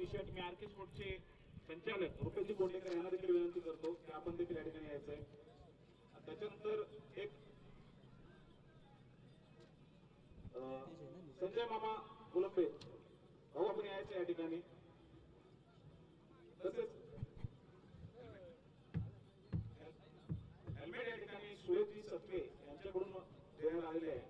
T shirt मी RK स्पोर्टचे संचालक रुपेशजी कोंडेकर यांना देखील विनंती करतो की आपण देखील या ठिकाणी यायचंय. त्याच्यानंतर एक संजय मामा गुलंबे भाऊ आपण यायचं या ठिकाणी. तसेच हेल्मेट या ठिकाणी सुरेशजी सत्वे यांच्याकडून देण्यात आलेले आहे.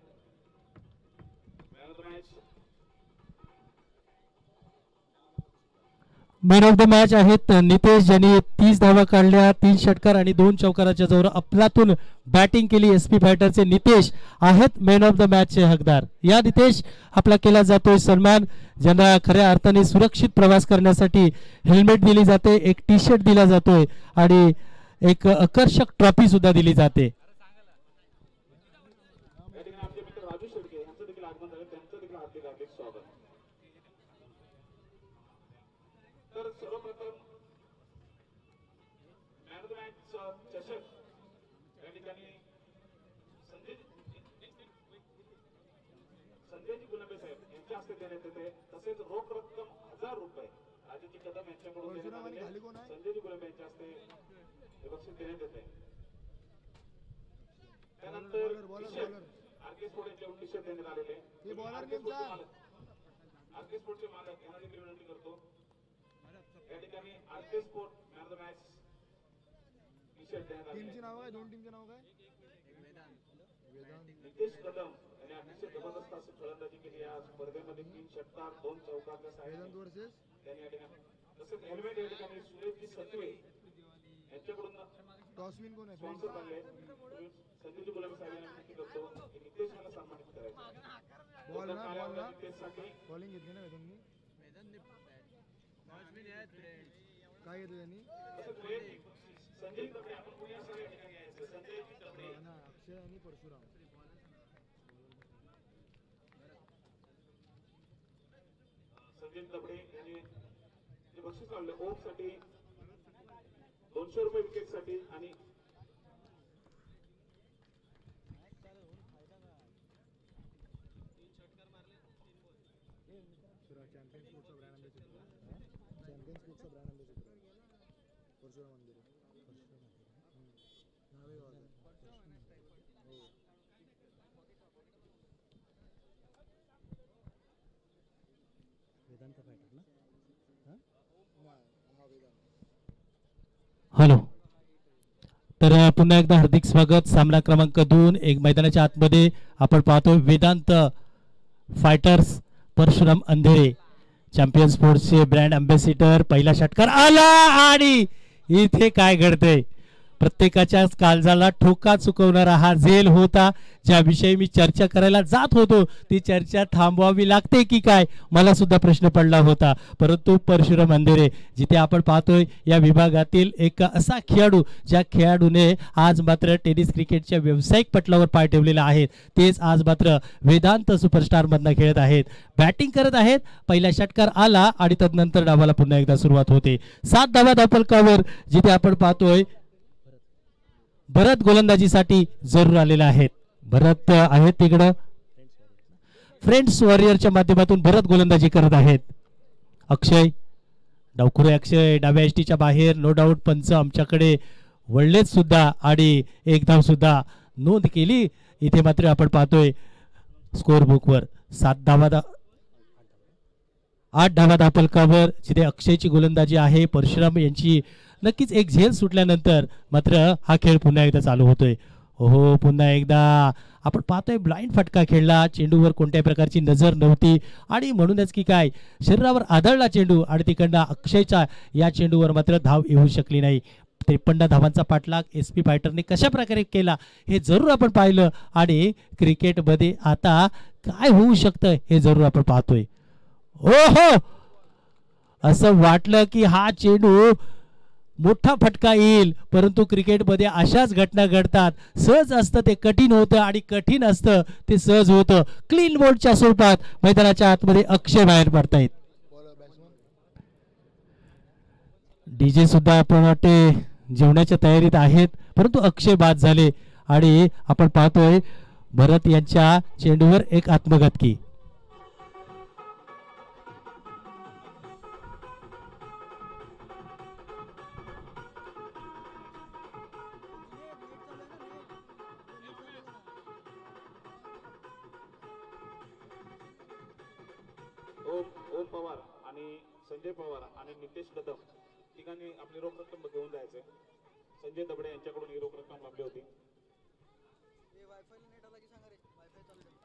मॅन ऑफ द मॅच आहेत नितेश, ज्यांनी 30 धावा काढल्या, 3 षटकार आणि 2 चौकाराच्या जोर अफलातून बॅटिंग केली. एसपी फायटरचे नितेश आहेत मॅन ऑफ द मॅचचे हकदार. या नितेश आपला केला जातोय सन्मान, ज्यांना खऱ्या अर्थाने सुरक्षित प्रवास करण्यासाठी हेल्मेट दिली जाते, एक टी शर्ट दिला जातोय आणि एक आकर्षक ट्रॉफी सुद्धा दिली जाते. तर सर्वप्रथम मॅन ऑफ द मॅच चषक या ठिकाणी संजयजी गुलंबे साहेब यांच्या हस्ते देण्यात येते. तसेच रोख रक्कम 1000 रुपये राजेजी कदम यांच्याकडून देण्यात आलेले. संजयजी गुलंबे यांच्या हस्ते हे बक्षीस देण्यात येते. त्यानंतर आरके स्पोर्ट यांच्याकडून टी शर्ट देण्यात आलेले. आरके स्पोर्टचे मालक यांना देखील विनंती करतो या ठिकाणी RK sport man of the match T shirt देण्यात आले. टीमचे नाव काय? दोन टीमचे नाव काय? नितेश कदम यांनी अतिशय जबरदस्त अशी फलंदाजी केली या स्पर्धेमध्ये. 3 षटकार 2 चौकारच्या साहाय्याने त्यांनी या ठिकाणी. तसेच हेल्मेट या ठिकाणी सुरेशजी सत्वे यांच्याकडून टॉसविन कोण आहे स्पॉन्सर झाले. संजयजी गुलाबी साहेब यांना विनंती करतो की नितेश यांना सन्मानित करायचं. बॉल ना नितेशसाठी बॉलिंग घेतली ना तुम्ही काय येतो यांनी संजय तबडे आपण पुण्या सगळ्या ठिकाणी यायचं. संजय तबडे ना अक्षय आणि परशुराम. संजय तबडे यांनी जे बक्षीस लावले ओव्हर साठी 200 रुपये विकेट साठी आणि हॅलो. तर पुन्हा एकदा हार्दिक स्वागत. सामना क्रमांक 2. एक मैदानाच्या आतमध्ये आपण पाहतोय वेदांत फायटर्स परशुराम अंधेरे चॅम्पियन स्पोर्ट्सचे ब्रँड अँबॅसिडर. पहिला षटकार आला आणि इथे काय घडतंय? प्रत्येकाच्या काळजाला ठोका चुकवणारा हा झेल होता, ज्याविषयी मी चर्चा करायला जात होतो. ती चर्चा थांबवावी लागते की काय, मला सुद्धा प्रश्न पडला होता. परंतु परशुराम अंधेरे जिथे आपण पाहतोय या विभागातील एक असा खेळाडू, ज्या खेळाडूने आज मात्र टेनिस क्रिकेटच्या व्यावसायिक पटलावर पाय ठेवलेला आहे, तेच आज मात्र वेदांत सुपरस्टार मधनं खेळत आहेत, बॅटिंग करत आहेत. पहिला षटकार आला आणि तदनंतर डावाला पुन्हा एकदा सुरुवात होते. 7 धावा धापलकावर जिथे आपण पाहतोय भरत गोलंदाजीसाठी जरूर आलेला आहेत. भरत आहेत तिकडं, फ्रेंड्स वॉरियरच्या माध्यमातून भरत गोलंदाजी करत आहेत. अक्षय डावखुरे, अक्षय डाव्या एसटीच्या बाहेर. नो डाऊट पंच आमच्याकडे वळलेच सुद्धा आणि एक धाव सुद्धा नोंद केली. इथे मात्र आपण पाहतोय स्कोर बुकवर 8 धावा धापलकावर जिथे अक्षयची गोलंदाजी आहे. परशुराम यांची नक्कीच एक झेल सुटल्यानंतर मात्र हा खेळ पुन्हा एकदा चालू होतोय. ओहो, पुन्हा एकदा आपण पाहतोय ब्लाइंड फटका खेळला. चेंडूवर कोणत्याही प्रकारची नजर नव्हती आणि म्हणूनच की काय शरीरावर आदळला चेंडू आणि तिकडनं अक्षयच्या या चेंडूवर मात्र धाव येऊ शकली नाही. 53 धावांचा पाठलाग एसपी फायटरने कशा प्रकारे केला हे जरूर आपण पाहिलं आणि क्रिकेटमध्ये आता काय होऊ शकतं हे जरूर आपण पाहतोय. ओहो, असं वाटलं की हा चेंडू मोठा फटका येईल, परंतु क्रिकेटमध्ये अशाच घटना घडतात. सहज असतं ते कठीण होतं आणि कठीण असतं ते सहज होतं. क्लीन बोल्डच्या स्वरूपात मैदानाच्या आतमध्ये अक्षय बाहेर पडतायत. डीजे सुद्धा आपण वाटते जेवणाच्या तयारीत आहेत, परंतु अक्षय बाद झाले आणि आपण पाहतोय भरत यांच्या चेंडूवर एक आत्मघातकी. ओम पवार आणि संजय पवार आणि नितेश कदम तिघांनी आपली रोख रक्कम घेऊन जायचे. संजय दबडे यांच्याकडून ही रोख रक्कम लाभली होती.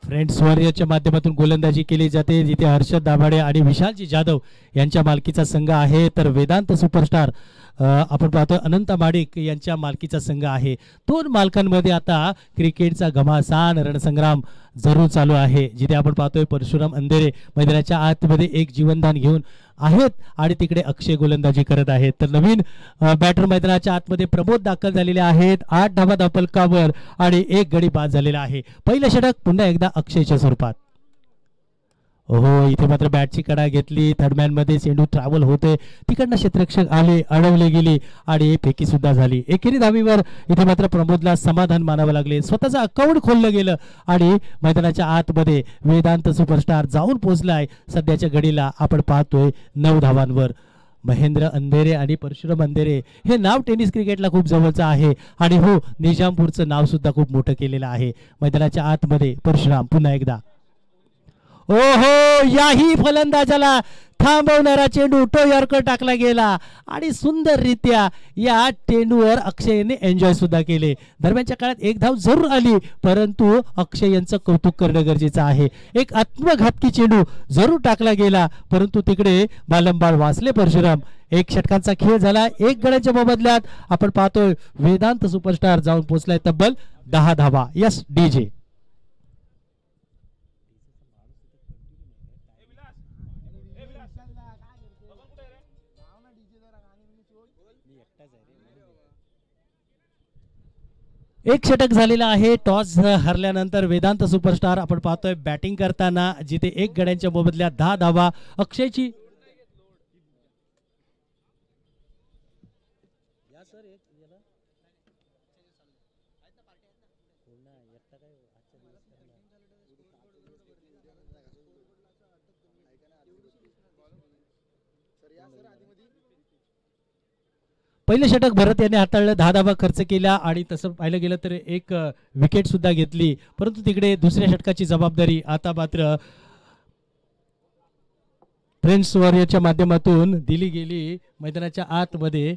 फ्रेंड्स वॉरियरच्या माध्यमातून गोलंदाजी केली जाते, जिथे हर्षद दाभाडे आणि विशालजी जाधव यांच्या मालकीचा संघ आहे. तर वेदांत सुपरस्टार आपण पाहतोय अनंत माडिक यांच्या मालकीचा संघ आहे. दोन मालकांमध्ये आता क्रिकेटचा घमासान रणसंग्राम जरूर चालू आहे, जिथे आपण पाहतोय परशुराम अंधेरे मैदानाच्या आतमध्ये एक जीवनदान घेऊन आहेत आणि तिकडे अक्षय गोलंदाजी करत आहेत. तर नवीन बॅटर मैदानाच्या आतमध्ये प्रमोद दाखल झालेले आहेत. 8 धावा धापलकावर आणि 1 गडी बाद झालेला आहे. पहिलं षटक पुन्हा एकदा अक्षयच्या स्वरूपात. हो, इथे मात्र बॅटची कडा घेतली. थर्डमॅन मध्ये चेंडू ट्रॅव्हल होते, तिकडनं क्षेत्ररक्षक आले, अडवले गेली आणि फेकी सुद्धा झाली. एकेरी धावीवर इथे मात्र प्रमोदला समाधान मानावं लागले. स्वतःचं अकाउंट खोललं गेलं आणि मैदानाच्या आतमध्ये वेदांत सुपरस्टार जाऊन पोहोचलाय. सध्याच्या घडीला आपण पाहतोय 9 धावांवर. महेंद्र अंधेरे आणि परशुराम अंधेरे हे नाव टेनिस क्रिकेटला खूप जवळचं आहे आणि हो, निजामपूरचं नाव सुद्धा खूप मोठं केलेलं आहे. मैदानाच्या आतमध्ये परशुराम पुन्हा एकदा. ओहो, याही फलंदाजाला थांबवणारा चेंडू टो यॉर्कर टाकला गेला आणि सुंदररित्या या चेंडूवर अक्षयने एन्जॉय सुद्धा केले. दरम्यानच्या काळात एक धाव जरूर आली, परंतु अक्षय यांचं कौतुक करणं गरजेचं आहे. एक आत्मघातकी चेंडू जरूर टाकला गेला, परंतु तिकडे बालंबाळ वाचले परशुराम. 1 षटकांचा खेळ झाला. 1 गड्याच्या मोबदल्यात आपण पाहतोय वेदांत सुपरस्टार जाऊन पोहोचलाय तब्बल 10 धावा. Yes DJ. एक षटक झालेला आहे. टॉस हरल्यानंतर वेदांत सुपरस्टार आपण पाहतोय बॅटिंग करताना, जिथे 1 गड्यांच्या मोबदल्यात 10 धावा. अक्षयची पहिलं षटक भरत यांनी हाताळलं. 10 धावा खर्च केला आणि तसं पाहिलं गेलं तर 1 विकेट सुद्धा घेतली, परंतु तिकडे दुसऱ्या षटकाची जबाबदारी आता मात्र फ्रेंड्स वॉरियरच्या माध्यमातून दिली गेली. मैदानाच्या आतमध्ये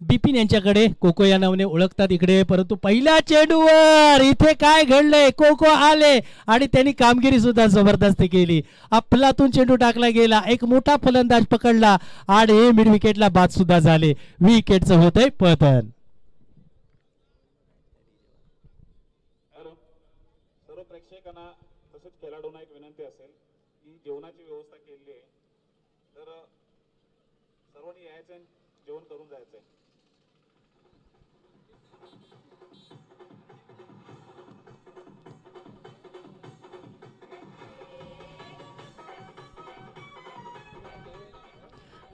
बिपिन यांच्याकडे कोको या नावाने ओळखतात इकडे, परंतु पहिल्या चेंडूवर इथे काय घडलंय, कोको आले आणि त्यांनी कामगिरी सुद्धा जबरदस्त केली. अफलातून चेंडू टाकला गेला, एक मोठा फलंदाज पकडला आणि मिड विकेटला बाद सुद्धा झाले. विकेटचं होतंय पतन. सर्व प्रेक्षकांना तसेच खेळाडूंना एक विनंती असेल की जेवणाची व्यवस्था केली आहे, तर सर्वांनी यायचं, जेवण करून जायचंय.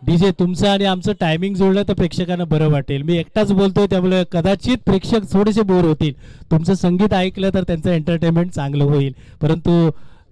डीजे, तुमचं आणि आमचं टायमिंग जोडलं तर प्रेक्षकांना बरं वाटेल. मी एकटाच बोलतोय, त्यामुळे कदाचित प्रेक्षक थोडेसे बोर होतील. तुमचं संगीत ऐकलं तर त्यांचं एंटरटेनमेंट चांगलं होईल, परंतु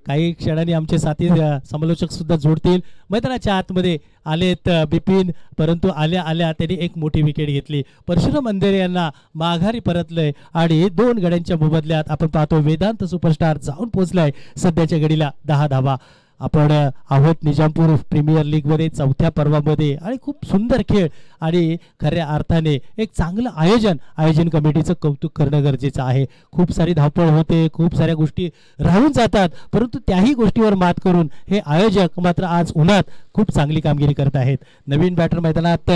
काही क्षणांनी आमचे साथी समालोचक सुद्धा जोडतील. मैदानाच्या आतमध्ये आलेत बिपिन, परंतु आल्या आल्या त्यांनी एक मोठी विकेट घेतली. परशुराम अंधेरे यांना माघारी परतलंय आणि 2 गड्यांच्या मोबदल्यात आपण पाहतो वेदांत सुपरस्टार जाऊन पोहोचलाय. सध्याच्या घडीला 10 धावा. आपण आहोत निजामपूर प्रीमियर लीग मध्ये 4थ्या पर्वामध्ये आणि खूप सुंदर खेळ आणि खऱ्या अर्थाने एक चांगलं आयोजन कमिटीचं कौतुक करणं गरजेचं आहे. खूप सारी धावपळ होते, खूप साऱ्या गोष्टी राहून जातात, परंतु त्याही गोष्टीवर मात करून हे आयोजक मात्र आज उन्हात खूप चांगली कामगिरी करत आहेत. नवीन बॅटर मैदानात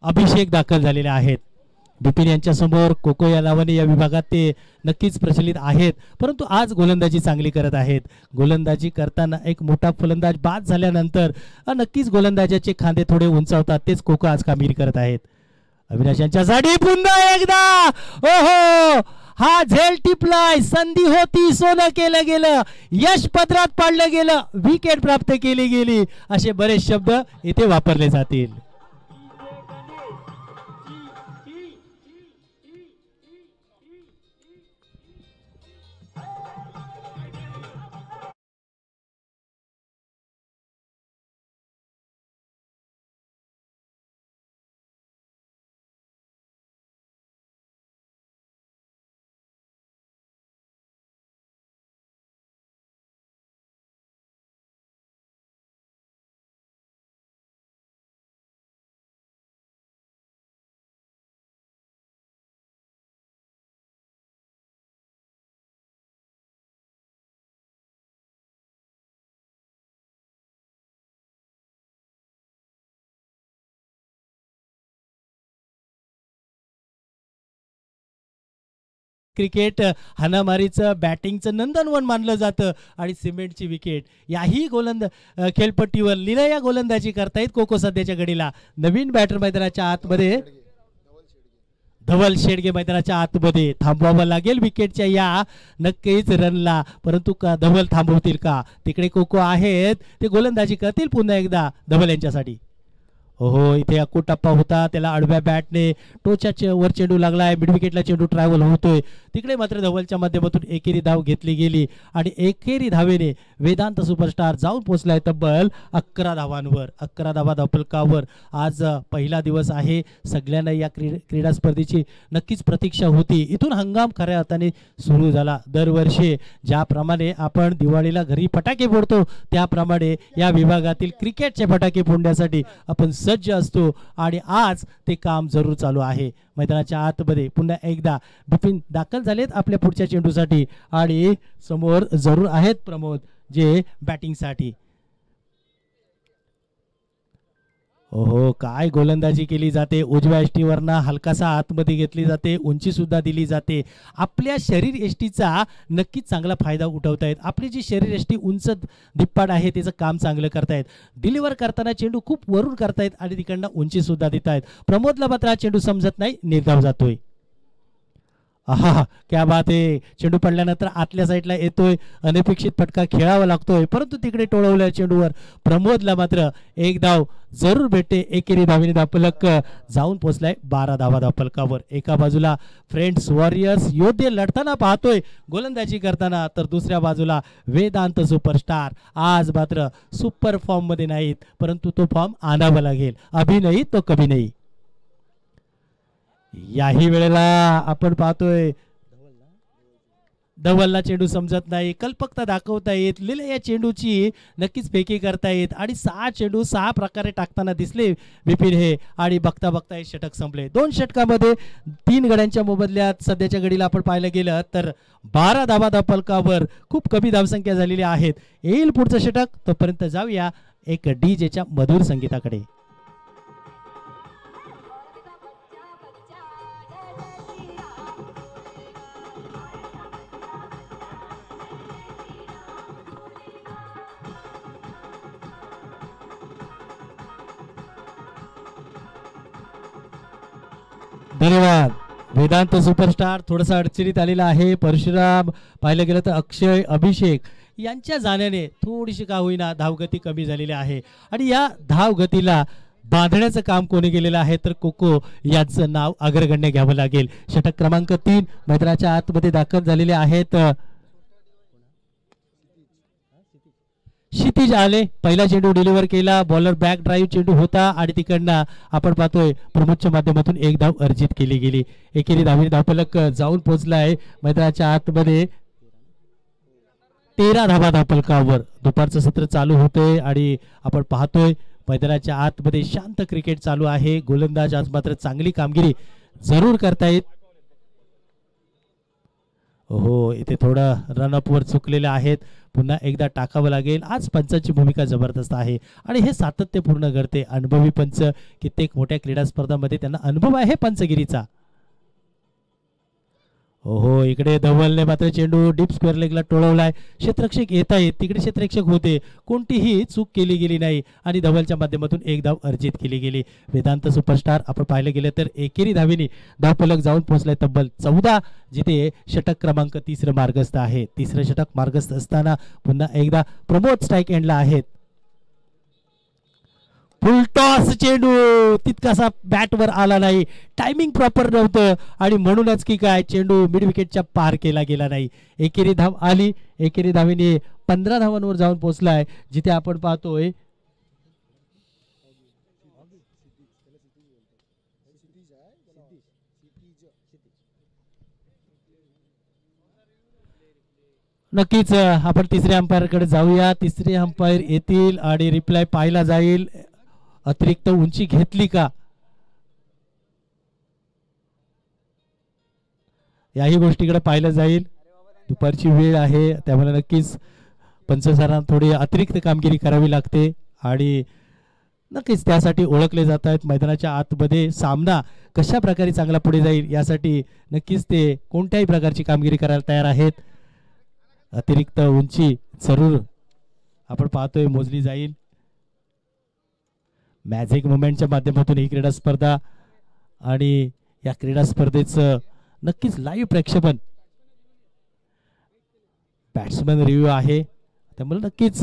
अभिषेक दाखल झालेले आहेत. बिपिन यांच्या समोर कोको या नावाने या विभागात ते नक्कीच प्रचलित आहेत, परंतु आज गोलंदाजी चांगली करत आहेत. गोलंदाजी करताना एक मोठा फलंदाज बाद झाल्यानंतर नक्कीच गोलंदाजाचे खांदे थोडे उंचावतात, तेच कोको आज कामगिरी करत आहेत. अविनाश यांच्यासाठी पुन्हा एकदा ओहो, हा झेल टिपलाय, संधी होती, सोनं केलं गेलं, यश पदरात पाडलं गेलं, विकेट प्राप्त केली गेली, असे बरेच शब्द इथे वापरले जातील. क्रिकेट हाणामारीचं बॅटिंगचं नंदनवन मानलं जातं आणि सिमेंटची विकेट याही खेळपट्टीवर लिलया गोलंदाजी करतायत कोको सध्याच्या घडीला. नवीन बॅटर मैदानाच्या आतमध्ये धवल शेडगे मैदानाच्या आतमध्ये थांबवावं लागेल विकेटच्या या नक्कीच रनला, परंतु का धवल थांबवतील का? तिकडे कोको आहेत, ते गोलंदाजी करतील पुन्हा एकदा धवल यांच्यासाठी. हो इथे अक्कू टप्पा होता, त्याला आडव्या बॅटने टोच्या वर चेंडू लागलाय, मिड विकेटला चेंडू ट्रॅव्हल होतोय. तिकडे मात्र धवलच्या माध्यमातून एकेरी धाव घेतली गेली आणि एकेरी धावेने वेदांत सुपरस्टार जाऊन पोहोचलाय तब्बल 11 धावांवर. 11 धावा धावफलकावर. आज पहिला दिवस आहे, सगळ्यांना या क्रीडा स्पर्धेची नक्कीच प्रतीक्षा होती. इथून हंगाम खऱ्या अर्थाने सुरू झाला. दरवर्षी ज्याप्रमाणे आपण दिवाळीला घरी फटाके फोडतो त्याप्रमाणे या विभागातील क्रिकेटचे फटाके फोडण्यासाठी आपण सज्ज असतो आणि आज ते काम जरूर चालू आहे. मैदानाच्या आतमध्ये पुन्हा एकदा बिपिन दाखल झालेत आपल्या पुढच्या चेंडूसाठी आणि समोर जरूर आहेत प्रमोद जे बॅटिंगसाठी. ओहो काय गोलंदाजी केली जाते, उजव्या एष्टीवरना हलकासा आतमध्ये घेतली जाते, उंची सुद्धा दिली जाते. आपल्या शरीर एष्टीचा नक्कीच चांगला फायदा उठवतायत. आपली जी शरीर एष्टी उंच दिप्पाड आहे त्याचं काम चांगलं करतायत. डिलिव्हर करताना चेंडू खूप वरून करतायत आणि तिकडनं उंची सुद्धा देतायत. प्रमोदला मात्र हा चेंडू समजत नाही, निर्धाव जातोय. आहा क्या बात आहे. चेंडू पडल्यानंतर आतल्या साईडला येतोय, अनपेक्षित फटका खेळावा लागतोय, परंतु तिकडे टोळवल्या चेंडूवर प्रमोदला मात्र एक धाव जरूर भेटते. एकेरी धावेने धावफलक जाऊन पोहोचलाय 12 धावा धावफलकावर. एका बाजूला फ्रेंड्स वॉरियर्स योद्धे लढताना पाहतोय गोलंदाजी करताना, तर दुसऱ्या बाजूला वेदांत सुपरस्टार आज मात्र सुपर फॉर्म मध्ये नाहीत, परंतु तो फॉर्म आणावा लागेल. अभी नाही तो कभी नाही. याही वेळेला आपण पाहतोय धवलला चेंडू समजत नाही, कल्पकता दाखवता येत, लिलया चेंडूची नक्कीच फेकी करता येत आणि 6 चेंडू 6 प्रकारे टाकताना दिसले बिपिन हे आणि बघता बघता हे षटक संपले. 2 षटकामध्ये 3 गड्यांच्या मोबदल्यात सध्याच्या घडीला आपण पाहायला गेलं तर 12 धावा धावफलकावर खूप कमी धावसंख्या झालेल्या आहेत. येईल पुढचं षटक, तोपर्यंत जाऊया एक डीजेच्या मधुर संगीताकडे. धन्यवाद. वेदांत सुपरस्टार थोडासा अडचणीत आलेला आहे. परशुराम पाहिलं गेलं तर अक्षय अभिषेक यांच्या जाण्याने थोडीशी का होईना धावगती कमी झालेली आहे आणि या धावगतीला बांधण्याचं काम कोणी केलेलं आहे तर कोको यांचं नाव अग्रगण्य घ्यावं लागेल. षटक क्रमांक 3 मैदानाच्या आतमध्ये दाखल झालेले आहेत. क्षितिज आले, पहिला चेंडू डिलिव्हर केला, बॉलर बॅक ड्राईव्ह चेंडू होता आणि तिकडनं आपण पाहतोय प्रमोदच्या माध्यमातून एक धाव अर्जित केली गेली. एकेरी धावेने धावफलक जाऊन पोहोचलाय मैदानाच्या आतमध्ये 13 धावा धावफलकावर. दुपारचं सत्र चालू होतंय आणि आपण पाहतोय मैदानाच्या आतमध्ये शांत क्रिकेट चालू आहे. गोलंदाज आज मात्र चांगली कामगिरी जरूर करतायत. हो इथे थोडं रनअपवर चुकलेले आहेत, पुन्हा एकदा टाकावं लागेल. आज पंचांची भूमिका जबरदस्त आहे आणि हे सातत्यपूर्ण घडते. अनुभवी पंच, कित्येक मोठ्या क्रीडा स्पर्धांमध्ये त्यांना अनुभव आहे पंचगिरीचा. हो इकडे धवलने मात्र चेंडू डीप स्क्वेअर लेगला टोळवलाय. क्षेत्ररक्षक येत आहेत, तिकडे क्षेत्ररक्षक होते, कोणतीही चूक केली गेली नाही आणि धवलच्या माध्यमातून एक धाव अर्जित केली गेली. वेदांत सुपरस्टार आपण पाहिलं गेलं तर एकेरी धावेने धावफलक जाऊन पोहोचलाय तब्बल 14, जिथे षटक क्रमांक 3 मार्गस्थ आहे. 3रं षटक मार्गस्थ असताना पुन्हा एकदा प्रमोद स्ट्राईक एंडला आहेत. फुल टॉस चेंडू तितकासा बॅटवर आला नाही, टायमिंग प्रॉपर नव्हतं आणि म्हणूनच की काय चेंडू मिड विकेटच्या पार केला गेला नाही. एकेरी धाव आली. एकेरी धावेने 15 धावांवर जाऊन पोहोचलाय, जिथे आपण पाहतोय नक्कीच आपण तिसऱ्या अंपायर कडे जाऊया. तिसरे अंपायर येतील आणि रिप्लाय पाहिला जाईल. अतिरिक्त उंची घेतली का याही गोष्टीकडे पाहिलं जाईल. दुपारची वेळ आहे त्यामुळे नक्कीच पंच सरांना थोडी अतिरिक्त कामगिरी करावी लागते आणि नक्कीच त्यासाठी ओळखले जात आहेत. मैदानाच्या आतमध्ये सामना कशा प्रकारे चांगला पुढे जाईल यासाठी नक्कीच ते कोणत्याही प्रकारची कामगिरी करायला तयार आहेत. अतिरिक्त उंची जरूर आपण पाहतोय मोजली जाईल. मॅजिक मुवमेंटच्या माध्यमातून ही क्रीडा स्पर्धा आणि या क्रीडा स्पर्धेचं नक्कीच लाईव्ह प्रक्षेपण बॅट्समन रिव्ह्यू आहे. त्यामुळे नक्कीच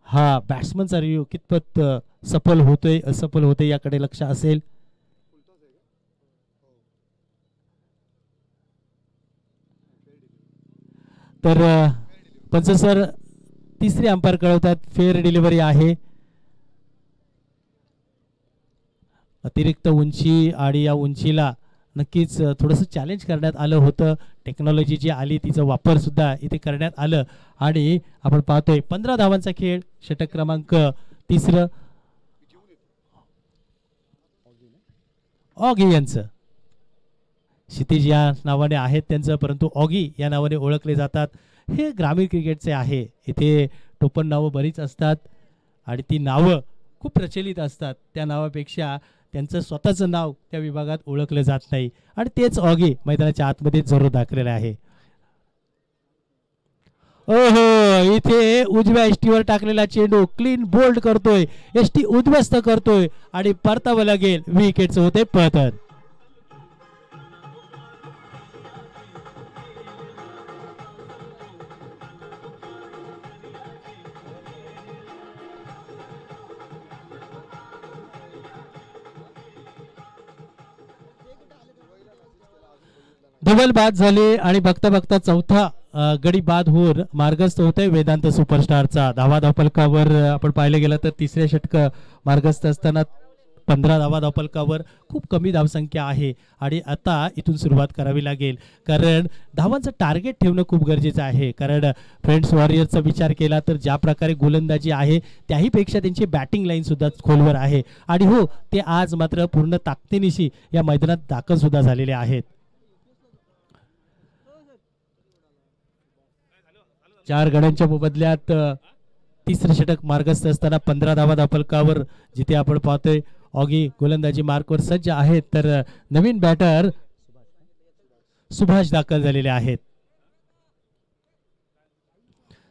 हा बॅट्समनचा रिव्ह्यू कितपत सफल होतोय असफल होतोय याकडे लक्ष असेल. तर पंच सर तिसरी अंपायर कळवतात फेअर डिलिव्हरी आहे. अतिरिक्त उंची आणि या उंचीला नक्कीच थोडंसं चॅलेंज करण्यात आलं होतं. टेक्नॉलॉजी जी आली तिचा वापर सुद्धा इथे करण्यात आलं आणि आपण पाहतोय 15 धावांचा खेळ. षटक क्रमांक 3 ऑगी यांचं. क्षितिज या नावाने आहेत त्यांचं, परंतु ऑगी या नावाने ओळखले जातात. हे ग्रामीण क्रिकेटचे आहे. इथे टोपण नावं बरीच असतात आणि ती नावं खूप प्रचलित असतात. त्या नावापेक्षा त्यांचं स्वतःचं नाव त्या विभागात ओळखलं जात नाही आणि तेच ऑगी मैदानाच्या आतमध्ये जरूर दाखलेलं आहे. ओहो, इथे उजव्या एसटीवर टाकलेला चेंडू क्लीन बोल्ड करतोय. एसटी उद्ध्वस्त करतोय आणि परतावं लागेल. विकेटचं होते पतन. डबल बाद झाले आणि बघता बघता चौथा गडी बाद होऊन मार्गस्थ होतोय वेदांत सुपरस्टारचा. धावा धावफलकावर आपण पाहिलं गेलं तर तिसऱ्या षटक मार्गस्थ असताना 15 धावा धावफलकावर खूप कमी धावसंख्या आहे आणि आता इथून सुरुवात करावी लागेल. कारण धावांचं टार्गेट ठेवणं खूप गरजेचं आहे. कारण फ्रेंड्स वॉरियरचा विचार केला तर ज्या प्रकारे गोलंदाजी आहे त्याहीपेक्षा त्यांची बॅटिंग लाईन सुद्धा खोलवर आहे आणि हो, ते आज मात्र पूर्ण ताकदीनिशी या मैदानात दाखल सुद्धा झालेले आहेत. 4 गड्यांच्या मोबदल्यात तिसरे षटक मार्गस्थ असताना 15 धावा धावफलकावर जिथे आपण पाहतोय ऑगी गोलंदाजी मार्कवर सज्ज आहेत. तर नवीन बॅटर सुभाष दाखल झालेले आहेत.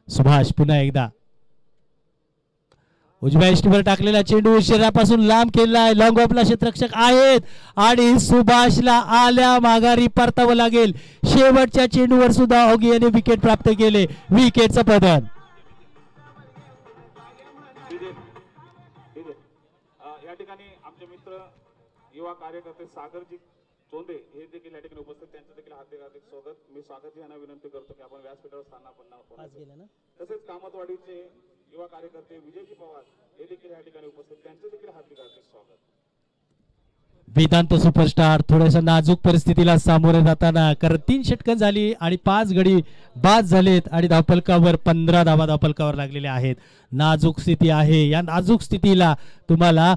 सुभाष पुन्हा एकदा उजव्या एसटीवर टाकलेला चेंडू शरीरापासून लांब केलाय. लॉंग ऑफला क्षेत्ररक्षक आहेत आणि सुभाषला आल्या माघारी परतावं लागेल. शेवटच्या चेंडूवर सुद्धा ऑगी याने विकेट प्राप्त केले. विकेटचं पतन. या ठिकाणी आमचे मित्र युवा कार्यकर्ते सागरजी चोंदे हे देखील या ठिकाणी उपस्थित, त्यांचं देखील हार्दिक स्वागत. मी सागरजी यांना विनंती करतो की आपण व्यासपीठावर स्थान. तसेच कामतवाडीचे युवा कार्यकर्ते विजयजी पवार हे देखील या ठिकाणी उपस्थित, त्यांचं देखील हार्दिक स्वागत. वेदांत सुपरस्टार थोड्याशा नाजूक परिस्थितीला सामोरे जाताना, कारण 3 षटकं झाली आणि 5 गडी बाद झालेत आणि धावफलकावर 15 धावा धावफलकावर लागलेले आहेत. नाजूक स्थिती आहे. या नाजूक स्थितीला तुम्हाला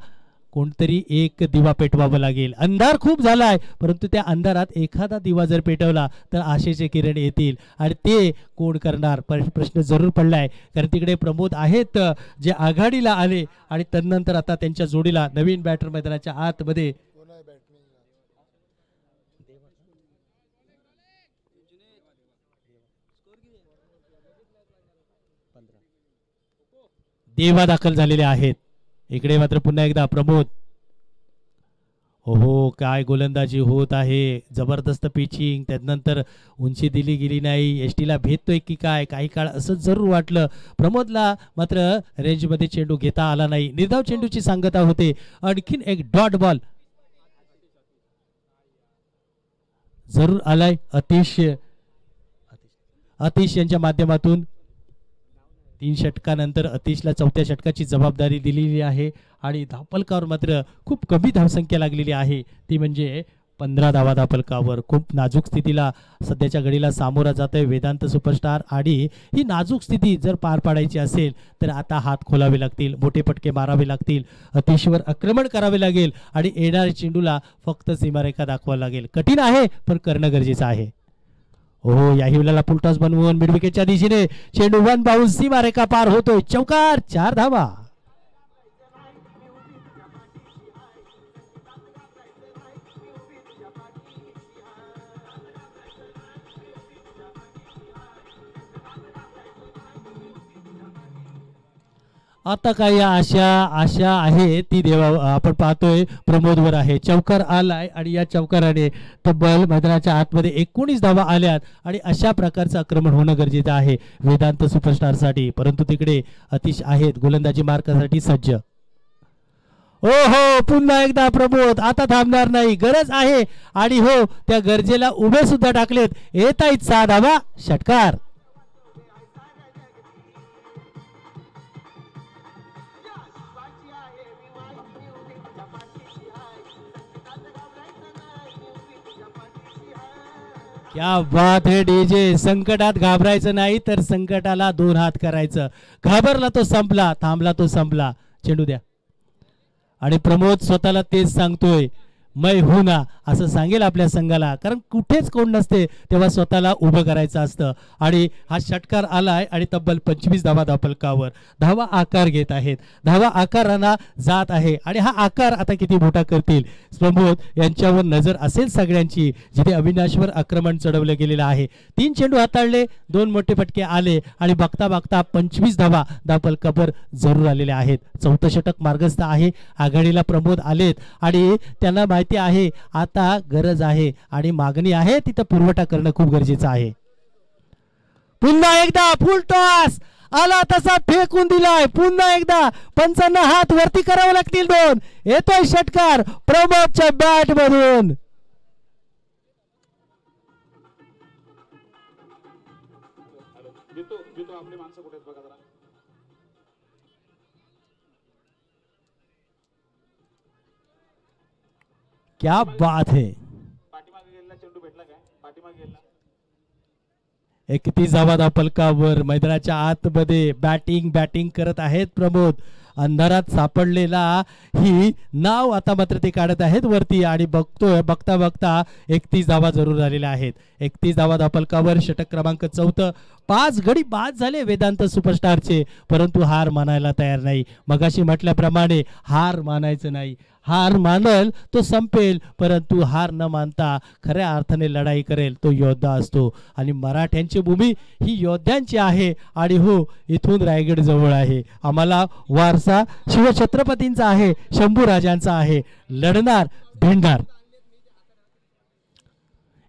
कोणतरी एक दिवा पेटवावं लागेल. अंधार खूप झालाय, परंतु त्या अंधारात एखादा दिवा जर पेटवला तर आशेचे किरण येतील आणि ते कोण करणार प्रश्न जरूर पडलाय. कारण तिकडे प्रमोद आहेत जे आघाडीला आले आणि तदनंतर आता त्यांच्या जोडीला नवीन बॅटर मैदानाच्या आतमध्ये देवा दाखल झालेले आहेत. इकडे मात्र पुन्हा एकदा प्रमोद. ओहो, काय गोलंदाजी होत आहे. जबरदस्त पिचिंग. त्यानंतर उंची दिली गेली नाही. एसटीला भेटतोय की काय, काही काळ असं जरूर वाटलं. प्रमोदला मात्र रेंजमध्ये चेंडू घेता आला नाही. निर्धाव चेंडूची सांगता होते. आणखीन एक डॉट बॉल जरूर आलाय अतिश यांच्या माध्यमातून. 3 षटकानंतर अतिशला 4थ्या षटकाची जबाबदारी दिलेली आहे आणि धावफलकावर मात्र खूप कमी धावसंख्या लागलेली आहे, ती म्हणजे 15 धावा धावफलकावर. खूप नाजूक स्थितीला सध्याच्या घडीला सामोरा जात आहे वेदांत सुपरस्टार आणि ही नाजूक स्थिती जर पार पाडायची असेल तर आता हात खोलावे लागतील, मोठे पटके मारावे लागतील, अतिशवर आक्रमण करावे लागेल आणि येणाऱ्या चेंडूला फक्त सीमारेखा दाखवावी लागेल. कठीण आहे पण करणं गरजेचं आहे. हो, याही वेळेला फुलटॉस बनवून मिड विकेटच्या दिशेने चेंडू 1 बाउन्स सीमारेखा पार होतोय. चौकार, 4 धावा. आता काही आशा आशा आहे ती देवा आपण पाहतोय प्रमोदवर आहे. चौकार आलाय आणि या चौकाराने तब्बल मैदानाच्या आतमध्ये 19 धावा आल्यात आणि अशा प्रकारचं आक्रमण होणं गरजेचं आहे वेदांत सुपरस्टारसाठी. परंतु तिकडे अतिश आहेत गोलंदाजी मार्कासाठी सज्ज. हो हो पुन्हा एकदा प्रमोद आता थांबणार नाही, गरज आहे आणि हो त्या गरजेला उभे सुद्धा टाकलेत. येत आहेत 6 धावा, षटकार. क्या बात है डीजे. संकटात घाबरायचं नाही तर संकटाला 2 हात करायचं. घाबरला तो संपला, थांबला तो संपला. चेंडू द्या. आणि प्रमोद स्वतःला तेच सांगतोय, मै हूं ना असं सांगेल आपल्या संघाला, कारण कुठेच कोण नसते तेव्हा स्वतःला उभं करायचं असतं. आणि हा षटकार आलाय आणि तब्बल 25 धावा धावफलकावर. धावा आकार घेत आहेत, धावा आकारांना जात आहे आणि हा आकार आता किती मोठा करतील. प्रमोद यांच्यावर नजर असेल सगळ्यांची, जिथे अविनाशवर आक्रमण चढवलं गेलेलं आहे. 3 चेंडू हाताळले, 2 मोठे फटके आले आणि बघता बघता 25 धावा धावफलकावर जरूर आलेल्या आहेत. 4थं षटक मार्गस्थ आहे. आघाडीला प्रमोद आलेत आणि त्यांना माहिती आहे आता गरज आहे आणि मागणी आहे तिथं पुरवठा करणं खूप गरजेचं आहे. पुन्हा एकदा फुल टॉस आला तसा फेकून दिलाय. पुन्हा एकदा पंचांना हात वरती करावे लागतील. 2 येतोय षटकार प्रमोदच्या बॅट मधून. आपली माणसं कुठे बघा जरा. क्या बात है. पाठीमागे गेला चेंडू भेटला काय? पाठीमागे गेला. 31 धावा धावफलकावर मैदानाच्या आतमध्ये बॅटिंग करत आहेत प्रमोद. अंधारात सापडलेला ही नाव आता मात्र ते काढत आहेत वरती आणि बघता बघता 31 धावा जरूर झालेल्या आहेत. 31 धावा धावफलकावर षटक क्रमांक 4. 5 गडी बाद झाले वेदांत सुपरस्टारचे, परंतु हार मानायला तयार नाही. मगाशी म्हटल्याप्रमाणे हार मानायचं नाही. हार मानल तो संपेल, परंतु हार न मानता खऱ्या अर्थाने लढाई करेल तो योद्धा असतो. आणि मराठ्यांची भूमी ही योद्ध्यांची आहे आणि हो इथून रायगड जवळ आहे. आम्हाला वारसा शिवछत्रपतींचा आहे, शंभूराजांचा आहे. लढणार भिडणार.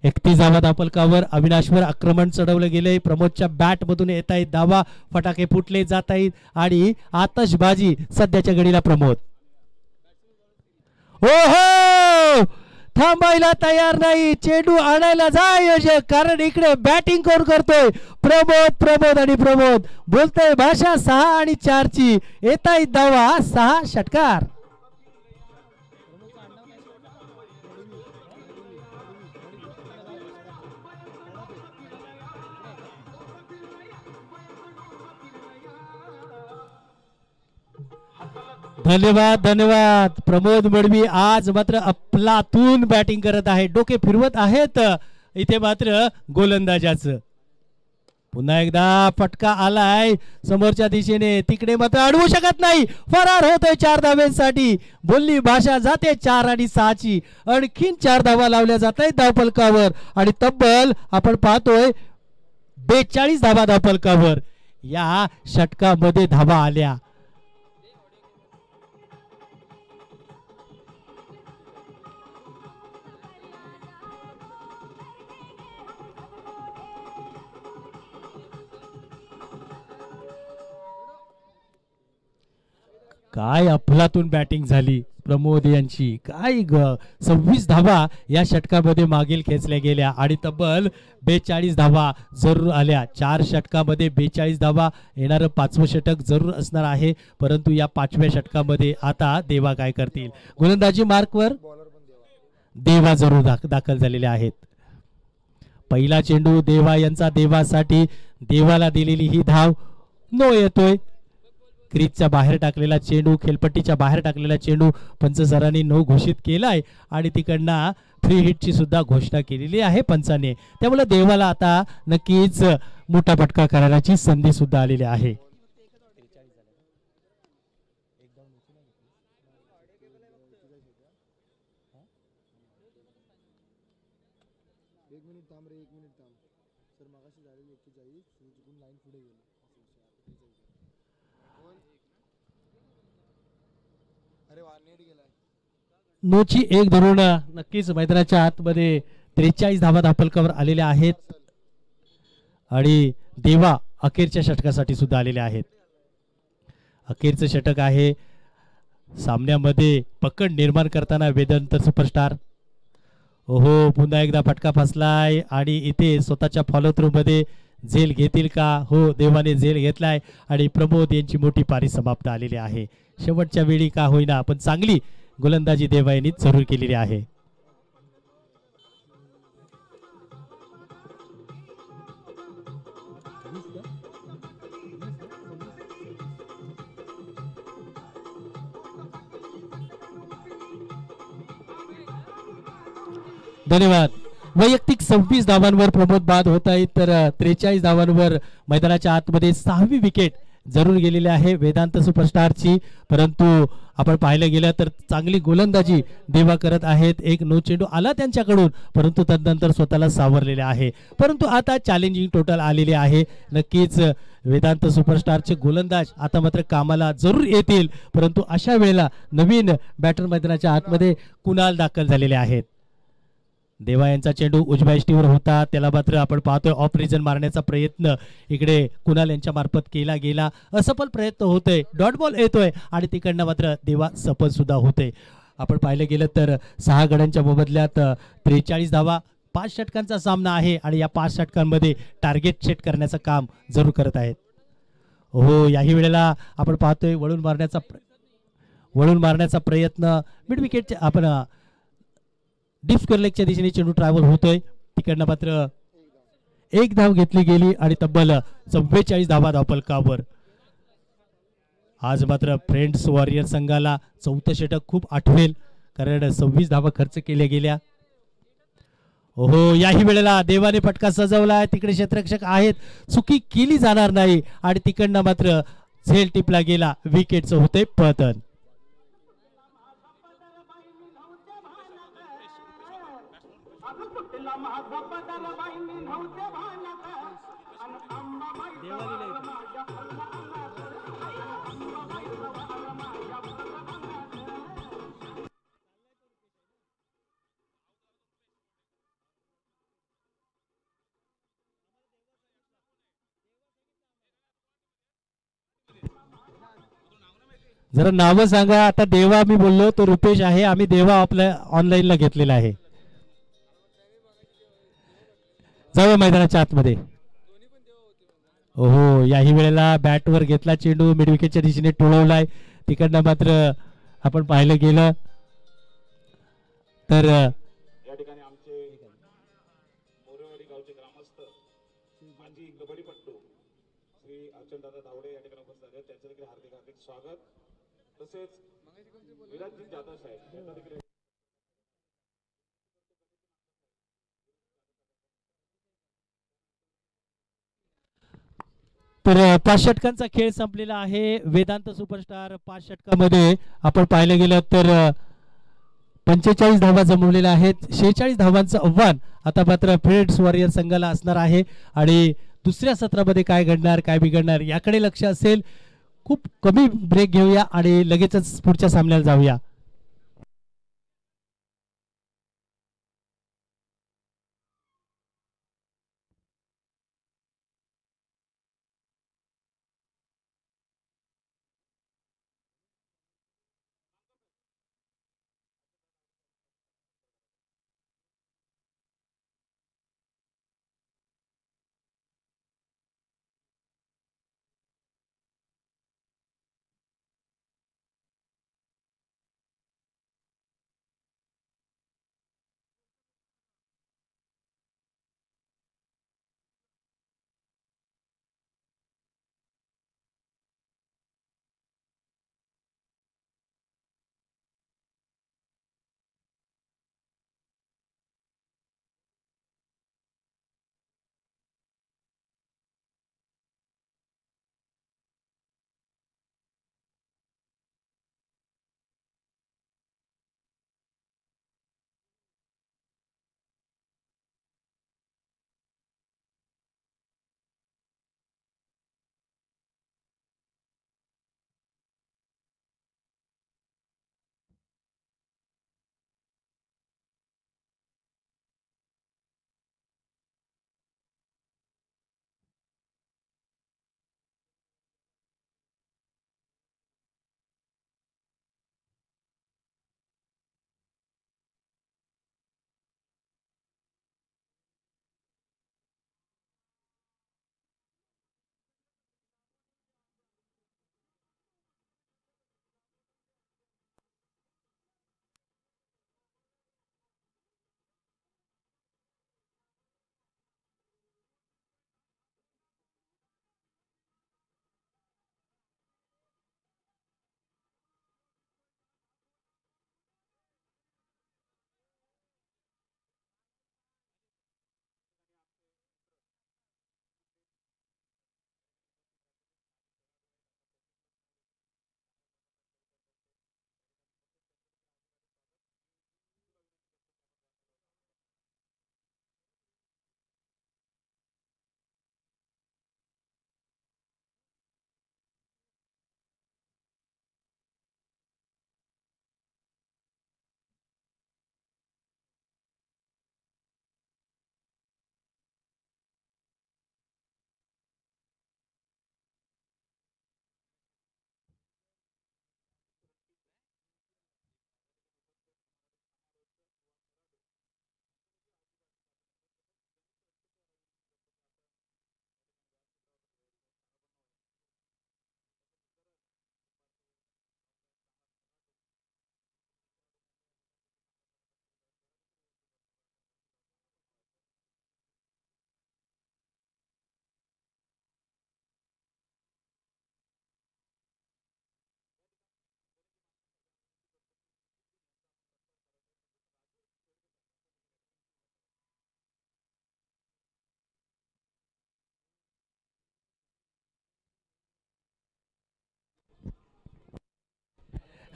31 धावा धावफलकावर अविनाशवर आक्रमण चढवलं गेले. प्रमोदच्या बॅट मधून येत आहेत धावा, फटाके फुटले जात आहेत आणि आतषबाजी सध्याच्या घडीला प्रमोद. हो हो थांबायला तयार नाही. चेंडू आणायला जा कारण इकडे बॅटिंग कोण करतोय? प्रमोद आणि प्रमोद बोलतोय भाषा 6 आणि 4 ची. येत आहेत धावा, 6 षटकार. धन्यवाद प्रमोद मडवी. आज मात्र अफलातून बॅटिंग करत आहे, डोके फिरवत आहेत इथे मात्र गोलंदाजाचं. पुन्हा एकदा फटका आलाय समोरच्या दिशेने, तिकडे मात्र अडवू शकत नाही. फरार होतोय 4 धाव्यांसाठी. बोलली भाषा जाते 4 आणि 6 ची. आणखीन 4 धावा लावल्या जात आहेत धावफलकावर आणि तब्बल आपण पाहतोय 42 धावा धावफलकावर. या षटकामध्ये धावा आल्या. काय अफलातून बॅटिंग झाली प्रमोद यांची. काय 26 धावा या षटकामध्ये मागील खेचल्या गेल्या आणि तब्बल 42 धावा जरूर आल्या. 4 षटकामध्ये 42 धावा. येणारं 5वं षटक जरूर असणार आहे, परंतु या 5व्या षटकामध्ये आता देवा काय करतील. गोलंदाजी मार्कवर देवा जरूर दाखल झालेले आहेत. पहिला चेंडू देवा यांचा. देवासाठी देवाला दिलेली ही धाव नो येतोय. क्रीजच्या बाहेर टाकलेला चेंडू, खेळपट्टीच्या बाहेर टाकलेला चेंडू पंच सरांनी नो घोषित केलाय आणि तिकडनं फ्री हिटची सुद्धा घोषणा केलेली आहे पंचाने. त्यामुळे देवाला आता नक्कीच मोठा फटका करण्याची संधी सुद्धा आलेली आहे. नोची एक धरून नक्कीच मैदानाच्या आतमध्ये 43 धावा धापलकावर आलेल्या आहेत आणि देवा अखेरच्या षटकासाठी सुद्धा आलेले आहेत. अखेरचं षटक आहे. सामन्यामध्ये पकड निर्माण करताना वेदांत सुपरस्टार. ओहो, पुन्हा एकदा फटका फसलाय आणि इथे स्वतःच्या फॉलो थ्रू मध्ये झेल घेतील का? हो, देवाने झेल घेतलाय आणि प्रमोद यांची मोठी पारी समाप्त आलेली आहे. शेवटच्या वेळी का होईना पण चांगली गोलंदाजी देवा यांनी जरूर केलेली आहे. धन्यवाद. वैयक्तिक 26 धावांवर प्रमोद बाद होत आहेत तर 43 धावांवर मैदानाच्या आतमध्ये 6वी विकेट जरूर गेलेली आहे वेदांत सुपरस्टारची. परंतु आपण पाहायला गेलं तर चांगली गोलंदाजी देवा करत आहेत. एक नो चेंडू आला त्यांच्याकडून परंतु तदनंतर स्वतःला सावरलेले आहे. परंतु आता चॅलेंजिंग टोटल आलेले आहे. नक्कीच वेदांत सुपरस्टारचे गोलंदाज आता मात्र कामाला जरूर येतील. परंतु अशा वेळेला नवीन बॅटर मैदानाच्या आतमध्ये कुणाल दाखल झालेले आहेत. देवा यांचा चेंडू उजव्या यष्टीवर होता, त्याला मात्र आपण पाहतोय ऑफ रिजन मारण्याचा प्रयत्न इकडे कुणाल यांच्या मार्फत केला गेला. असफल प्रयत्न होतोय, डॉट बॉल येतोय आणि तिकडनं मात्र देवा सफल सुद्धा होते. आपण पाहिलं गेलं तर 6 गड्यांच्या मोबदल्यात 43 धावा, 5 षटकांचा सामना आहे आणि या 5 षटकांमध्ये टार्गेट सेट करण्याचं काम जरूर करत आहेत. हो, याही वेळेला आपण पाहतोय वळून मारण्याचा प्रयत्न मिड विकेटच्या आपण डीप स्क्वेअर लेगच्या दिशेने चेंडू ट्रॅव्हल होतोय. तिकडनं मात्र एक धाव घेतली गेली आणि तब्बल 44 धावा धावफलकावर. आज मात्र फ्रेंड्स वॉरियर संघाला 4थं षटक खूप आठवेल कारण 26 धावा खर्च केल्या गेल्या. ओहो, याही वेळेला देवाने फटका सजवलाय. तिकडे क्षेत्ररक्षक आहेत, चुकी केली जाणार नाही आणि तिकडनं मात्र झेल टिपला गेला. विकेटचं होतंय पतन. जरा नावं सांगा. आता देवा मी बोललो तो रुपेश आहे. आम्ही देवा आपल्या ऑनलाईनला घेतलेला आहे. जाऊया मैदानाच्या आतमध्ये. ओहो, याही वेळेला बॅटवर घेतला चेंडू मिड विकेटच्या दिशेने टोळवलाय. तिकडनं मात्र आपण पाहिलं गेलं तर या ठिकाणी आमचे मोरेवाडी गावचे ग्रामस्थ माजी कबड्डीपट्टू श्री अर्चनदादा धावडे या ठिकाणी उपस्थित आहेत. त्यांचं देखील हार्दिक हार्दिक स्वागत. तसेच विराजजी जाधव साहेब यांना देखील तर 5 षटकांचा खेळ संपलेला आहे. वेदांत सुपरस्टार 5 षटकामध्ये आपण पाहिलं गेलं तर 45 धावा जमवलेल्या आहेत. 46 धावांचं आव्हान आता मात्र फ्रेंड्स वॉरियर संघाला असणार आहे आणि दुसऱ्या सत्रामध्ये काय घडणार काय बिघडणार याकडे लक्ष असेल. खूप कमी ब्रेक घेऊया आणि लगेचच पुढच्या सामन्याला जाऊया.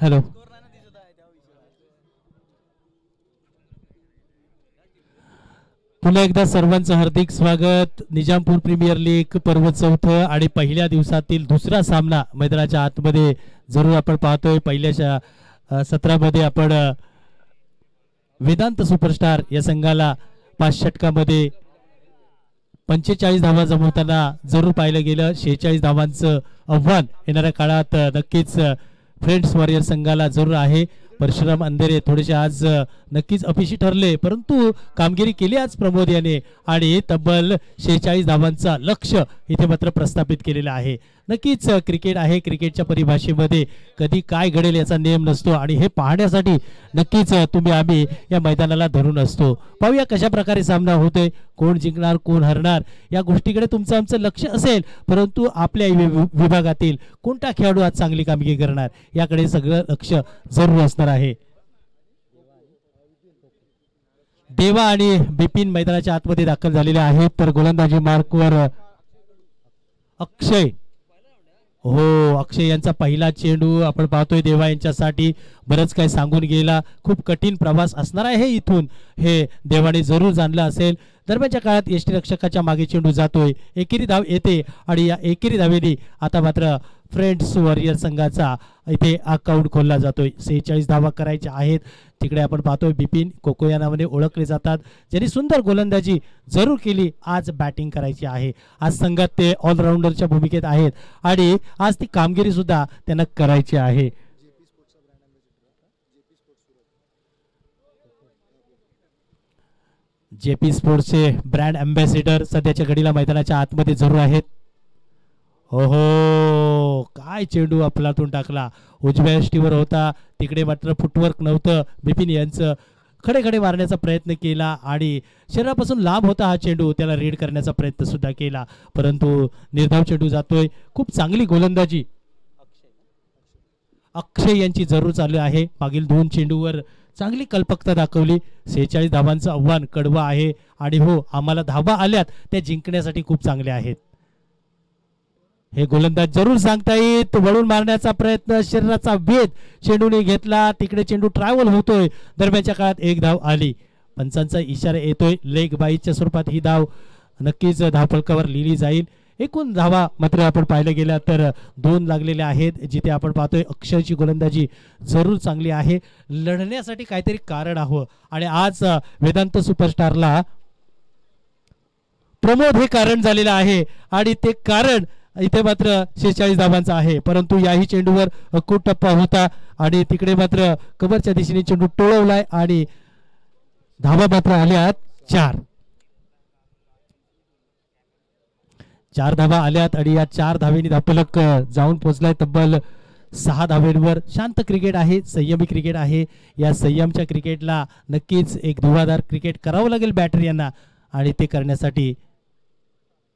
हॅलो. पुन्हा एकदा सर्वांचं हार्दिक स्वागत. निजामपूर प्रीमियर लीग पर्व चौथं आणि पहिल्या दिवसातील दुसरा सामना मैदानाच्या आतमध्ये जरूर आपण पाहतोय. पहिल्या सत्रामध्ये आपण वेदांत सुपरस्टार या संघाला 5 षटकामध्ये 45 धावा जमवताना जरूर पाहिलं गेलं. 46 धावांचं आव्हान येणाऱ्या काळात नक्कीच फ्रेंड्स वॉरियर संघाला जरूर आहे. परशुराम अंधेरे थोडेसे आज नक्कीच अपयशी ठरले, परंतु कामगिरी केली आज प्रमोद याने आणि तब्बल 46 धावांचा लक्ष्य इथे मात्र प्रस्थापित केलेला आहे. नक्कीच क्रिकेट आहे, क्रिकेटच्या परिभाषेमध्ये कधी काय घडेल याचा नियम नसतो आणि हे पाहण्यासाठी नक्कीच तुम्ही आम्ही या मैदानाला धरून असतो. पाहूया कशा प्रकारे सामना होतोय, कोण जिंकणार कोण हरणार या गोष्टीकडे तुमचं आमचं लक्ष असेल, परंतु आपल्या विभागातील कोणता खेळाडू आज चांगली कामगिरी करणार याकडे सगळं लक्ष जरूर असणार आहे. देवा आणि बिपिन मैदानाच्या आतमध्ये दाखल झालेले आहेत. तर गोलंदाजी मार्कवर अक्षय, हो अक्षय यांचा पहिला चेंडू आपण पाहतोय. देवा यांच्यासाठी बरंच काही सांगून गेला, खूप कठीण प्रवास असणार आहे इथून, हे देवाने जरूर जाणलं असेल. दरम्यानच्या काळात यष्टीरक्षकाच्या मागे चेंडू जातोय, एकेरी धाव येते आणि या एकेरी धावेने आता मात्र फ्रेंड्स वॉरियर संघाचा इथे अकाउंट खोलला जातोय. 46 धावा करायच्या आहेत. तिकडे आपण पाहतोय बिपिन कोको या नावाने ओळखले जातात, ज्यांनी सुंदर गोलंदाजी जरूर केली. आज बॅटिंग करायची आहे. आज संघात ते ऑलराऊंडरच्या भूमिकेत आहेत आणि आज ती कामगिरी सुद्धा त्यांना करायची आहे. जेपी स्पोर्ट्सचे ब्रँड अँबॅसेडर सध्याच्या घडीला मैदानाच्या आतमध्ये जरूर आहेत. हो काय चेंडू अफलातून टाकला, उजव्या यष्टीवर होता, तिकडे मात्र फुटवर्क नव्हतं. बिपिन यांचं खडे खडे मारण्याचा प्रयत्न केला आणि शरीरापासून लांब होता हा चेंडू, त्याला रीड करण्याचा प्रयत्न सुद्धा केला, परंतु निर्धाव चेंडू जातोय. खूप चांगली गोलंदाजी अक्षय यांची जरूर चालू आहे. मागील 2 चेंडूवर चांगली कल्पकता दाखवली. 46 धावांचं आव्हान कडवं आहे आणि हो आम्हाला धावा आल्यात त्या जिंकण्यासाठी खूप चांगले आहेत. हे गोलंदाज जरूर सांगता येत. वळून मारण्याचा प्रयत्न, शरीराचा वेध चेंडूने घेतला, तिकडे चेंडू ट्रॅव्हल होतोय. दरम्यानच्या काळात 1 धाव आली. पंचांचा इशारा येतोय, लेग बाईच्या स्वरूपात ही धाव नक्कीच धावफलकावर लिहिली जाईल. एकूण धावा मात्र आपण पाहिलं गेलं तर 2 लागलेल्या आहेत, जिथे आपण पाहतोय अक्षरची गोलंदाजी जरूर चांगली आहे. लढण्यासाठी काहीतरी कारण हवं आणि आज वेदांत सुपरस्टारला प्रमोद हे कारण झालेलं आहे आणि ते कारण इथे मात्र 46 धावांचा आहे. परंतु याही चेंडूवर अकूट टप्पा होता आणि तिकडे मात्र कबरच्या दिशेने चेंडू टोळवलाय आणि धावा मात्र आल्यात 4 धावा आल्यात आणि या 4 धावेनी धावफलक जाऊन पोहोचलाय तब्बल 6 धावेंवर. शांत क्रिकेट आहे, संयमी क्रिकेट आहे. या संयमच्या क्रिकेटला नक्कीच एक धुवाधार क्रिकेट करावं लागेल बॅटर यांना आणि ते करण्यासाठी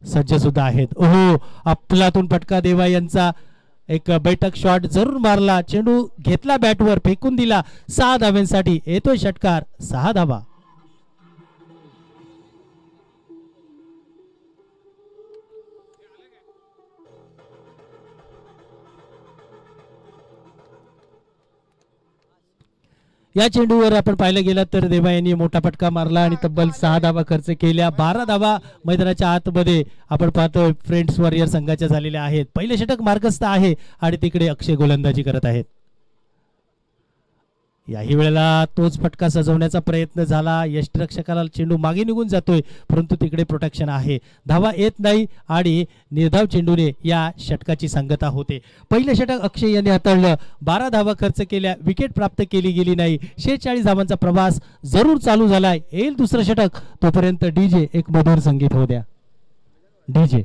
सज्ज सुद्धा आहेत. ओहो अफलातून फटका, देवा यांचा एक बैठक शॉट जरूर मारला, चेंडू घेतला बॅटवर फेकून दिला. 6 धाव्यांसाठी येतोय षटकार, 6 धावा. या चेंडूवर आपण पाहिलं गेलं तर देवा यांनी मोठा फटका मारला आणि तब्बल 6 धावा खर्च केल्या. 12 धावा मैदानाच्या आतमध्ये आपण पाहतोय फ्रेंड्स वॉरियर संघाच्या झालेल्या आहेत. पहिले षटक मार्गस्थ आहे आणि तिकडे अक्षय गोलंदाजी करत आहेत. याही वेळेला तोच फटका सजवण्याचा प्रयत्न झाला, यष्टीरक्षकाला चेंडू मागे निघून जातोय, परंतु तिकडे प्रोटेक्शन आहे, धावा येत नाही आणि निर्धाव चेंडूने या षटकाची सांगता होते. पहिले षटक अक्षय यांनी हाताळलं, 12 धावा खर्च केल्या, विकेट प्राप्त केली गेली नाही. 46 धावांचा प्रवास जरूर चालू झालाय. येईल दुसरं षटक, तोपर्यंत डीजे एक मधुर संगीत होऊ द्या. डीजे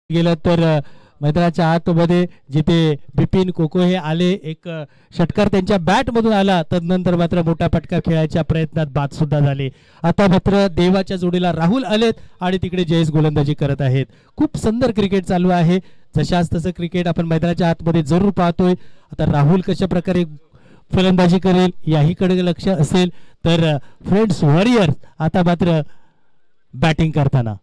गेलं तर मैदानाच्या आतमध्ये जिथे बिपिन कोको हे आले, एक षटकार त्यांच्या बॅट मधून आला, तदनंतर मात्र मोठा फटका खेळायच्या प्रयत्नात बाद सुद्धा झाले. आता मात्र देवाच्या जोडीला राहुल आलेत आणि तिकडे जयेश गोलंदाजी करत आहेत. खूप सुंदर क्रिकेट चालू आहे. जशाच तसं क्रिकेट आपण मैदानाच्या आतमध्ये जरूर पाहतोय. आता राहुल कशा प्रकारे फलंदाजी करेल याहीकडे लक्ष असेल. तर फ्रेंड्स वॉरियर्स आता मात्र बॅटिंग करताना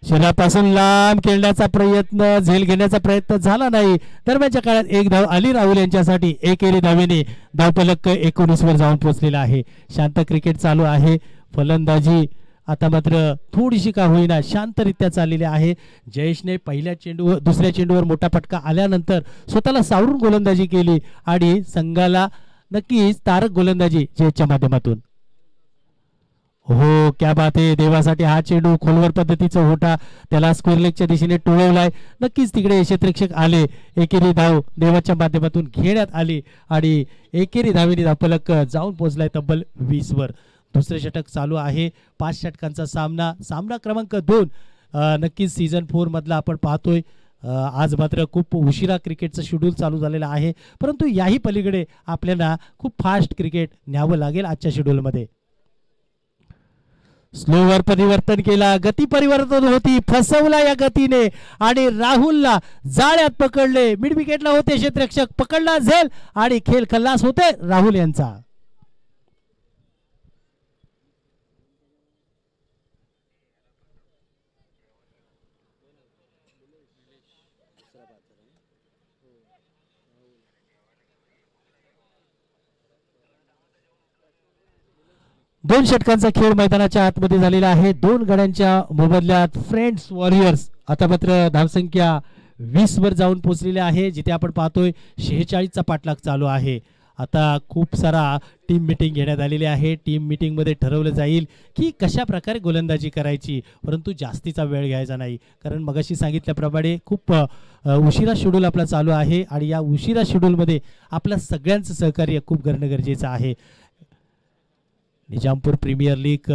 शरीरापासून लांब खेळण्याचा प्रयत्न, झेल घेण्याचा प्रयत्न झाला नाही. दरम्यानच्या काळात एक धाव आली राहुल यांच्यासाठी. एकेरी धावेने धावफलक 19 वर जाऊन पोहोचलेला आहे. शांत क्रिकेट चालू आहे. फलंदाजी आता मात्र थोडीशी का होईना शांतरित्या चाललेली आहे. जयेशने पहिल्या चेंडूवर दुसऱ्या चेंडूवर मोठा फटका आल्यानंतर स्वतःला सावरून गोलंदाजी केली आणि संघाला नक्कीच तारक गोलंदाजी जयेशच्या माध्यमातून. हो, क्या बात आहे. देवासाठी हा चेंडू खोलवर पद्धतीचा होता, त्याला स्क्वेअर लेगच्या दिशेने टोळवलाय. नक्कीच तिकडे क्षेत्ररक्षक आले. एकेरी धाव देवाच्या माध्यमातून घेण्यात आली आणि एकेरी धावेने धावफलक जाऊन पोहोचलाय तब्बल 20 वर. दुसरे षटक चालू आहे. 5 षटकांचा सामना क्रमांक 2. नक्कीच सीझन 4 मधला आपण पाहतोय. आज मात्र खूप उशिरा क्रिकेटचं शेड्यूल चालू झालेलं आहे, परंतु याही पलीकडे आपल्याला खूप फास्ट क्रिकेट न्यावं लागेल आजच्या शेड्यूलमध्ये. स्लोवर परिवर्तन केला, गती परिवर्तन होती, फसवला या गतीने आणि राहुलला जाळ्यात पकडले. मिड विकेटला होते क्षेत्ररक्षक, पकडला झेल आणि खेळ खल्लास होते राहुल यांचा. दोन षटकांचा खेळ मैदानाच्या आतमध्ये झालेला आहे. दोन गड्यांच्या मोबदल्यात फ्रेंड्स वॉरियर्स आता मात्र धावसंख्या 20 वर जाऊन पोहोचलेली आहे. जिथे आपण पाहतोय 46चा पाठलाग चालू आहे. आता खूप सारा टीम मीटिंग घेण्यात आलेली आहे. टीम मीटिंग मध्ये ठरवलं जाईल की कशा प्रकारे गोलंदाजी करायची, परंतु जास्तीचा वेळ घ्यायचा नाही, कारण मगाशी सांगितल्याप्रमाणे खूप उशिरा शेड्यूल आपला चालू आहे आणि या उशिरा शेड्यूल मध्ये आपल्या सगळ्यांचं सहकार्य खूप करणं गरजेचं आहे. निजामपूर प्रीमियर लीग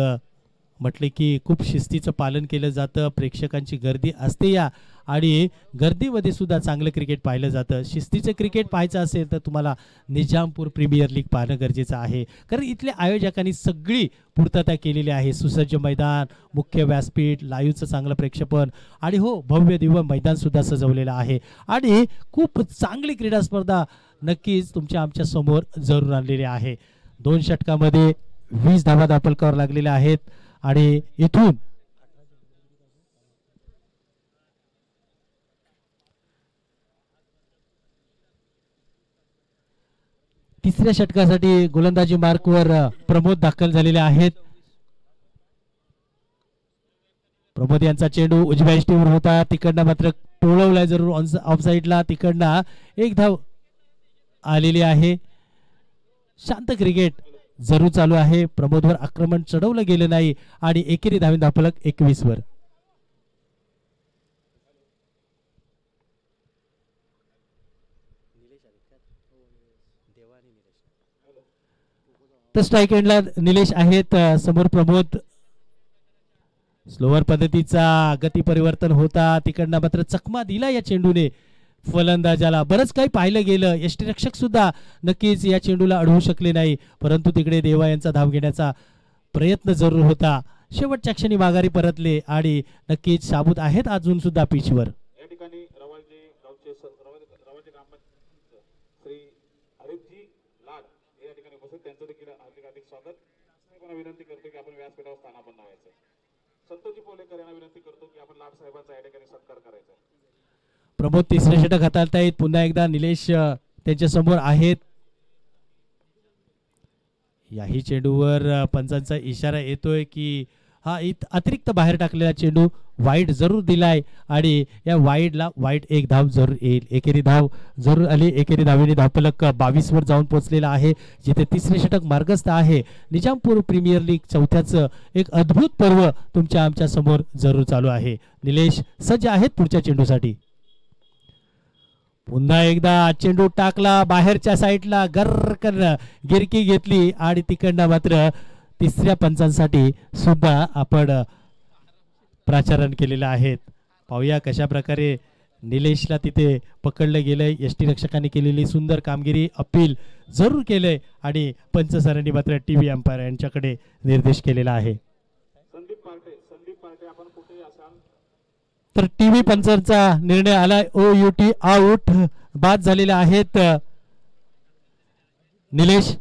म्हटले की खूप शिस्तीचं पालन केलं जातं. प्रेक्षकांची गर्दी असते या आणि गर्दीमध्ये सुद्धा चांगलं क्रिकेट पाहिलं जातं. शिस्तीचं क्रिकेट पाहायचं असेल तर तुम्हाला निजामपूर प्रीमियर लीग पाहणं गरजेचं आहे, कारण इथल्या आयोजकांनी सगळी पूर्तता केलेली आहे. सुसज्ज मैदान, मुख्य व्यासपीठ, लाईव्हचं चांगलं प्रेक्षेपण आणि हो भव्य दिव्य मैदान सुद्धा सजवलेलं आहे आणि खूप चांगली क्रीडा स्पर्धा नक्कीच तुमच्या आमच्या समोर जरूर आणलेली आहे. 2 षटकामध्ये 20 धावा धावफलकावर लागलेल्या आहेत आणि इथून तिसऱ्या षटकासाठी गोलंदाजी मार्कवर प्रमोद दाखल झालेले आहेत. प्रमोद यांचा चेंडू उजव्या इष्टीवर होता, तिकडनं मात्र टोळवलाय जरूर ऑफ साइडला. तिकडनं एक धाव आलेली आहे. शांत क्रिकेट जरूर चालू आहे. प्रमोदवर आक्रमण चढवलं गेलं नाही आणि एकेरी धावे धावफलक 21 वर. तर स्ट्राईक एंडला निलेश आहेत, समोर प्रमोद. स्लोवर पद्धतीचा गती परिवर्तन होता, तिकडनं मात्र चकमा दिला या चेंडूने फलंदाजाला. बरंच काही पाहिलं गेलं, यष्टीरक्षक सुद्धा नक्कीच या चेंडूला अडवू शकले नाही, परंतु तिकडे देवा यांचा धाव घेण्याचा प्रयत्न जरूर होता. शेवटच्या क्षणी माघारी परतले आणि नक्कीच साबूत आहेत अजून सुद्धा पिचवर. या ठिकाणी रवालजी गावचे रवालजी ग्रामपंचायत श्री हरितजी लाड या ठिकाणी उपस्थित, त्यांचं देखील हार्दिक स्वागत. मी विनंती करतो की आपण व्यासपीठावर स्थानापन्न व्हायचं. संतोषजी पोलेकर यांना विनंती करतो की आपण लाड साहेबांचा या ठिकाणी सत्कार करायचा. प्रमोद तिसरे षटक हाताळतायत. पुन्हा एकदा निलेश त्यांच्या समोर आहेत. याही चेंडूवर पंचांचा इशारा येतोय की हा अतिरिक्त बाहेर टाकलेला चेंडू वाईड जरूर दिलाय आणि या वाईडला वाईड एक धाव जरूर येईल. एकेरी धाव जरूर आली. एकेरी धावेने धावफलक 22 वर जाऊन पोहोचलेला आहे, जिथे तिसरे षटक मार्गस्थ आहे. निजामपूर प्रीमियर लीग चौथ्याचं एक अद्भुत पर्व तुमच्या आमच्या समोर जरूर चालू आहे. निलेश सज्ज आहेत पुढच्या चेंडूसाठी. पुन्हा एकदा चेंडू टाकला बाहेरच्या साईडला, गर्रकन गिरकी घेतली आणि तिकडनं मात्र तिसऱ्या पंचांसाठी सुद्धा आपण प्राचारण केलेलं आहे. पाहूया कशा प्रकारे निलेशला तिथे पकडलं गेलंय. यष्टी रक्षकांनी केलेली सुंदर कामगिरी अपील जरूर केलंय आणि पंच सरांनी मात्र टीव्ही अंपायर यांच्याकडे निर्देश केलेला आहे. संदीप पार्टे आपण कुठेही असाल तर टीव्ही पंचांचा निर्णय आलाय. OUT आउट बाद झालेले आहेत निलेश.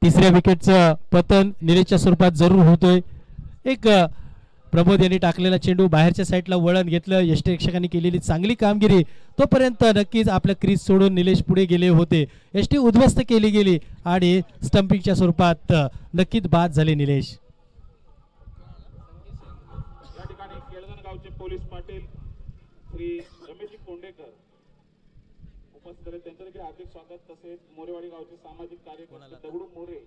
तिसऱ्या विकेटचं पतन निलेशच्या स्वरूपात जरूर होतोय. एक प्रमोद यांनी टाकलेला चेंडू बाहेरच्या साईडला वळण घेतलं. यष्टीरक्षकांनी केलेली चांगली कामगिरी. तोपर्यंत नक्कीच आपलं क्रीज सोडून निलेश पुढे गेले होते. यष्टी उद्ध्वस्त केली गेली आणि स्टंपिंगच्या स्वरूपात नक्कीच बाद झाले निलेश. या ठिकाणी केळगण गावचे पोलीस पाटील श्री रमेशजी कोंडेकर उपस्थित आहेत. त्यांचं देखील हार्दिक स्वागत. तसेच मोरेवाडी गावचे सामाजिक कार्यकर्ते Dagdu More,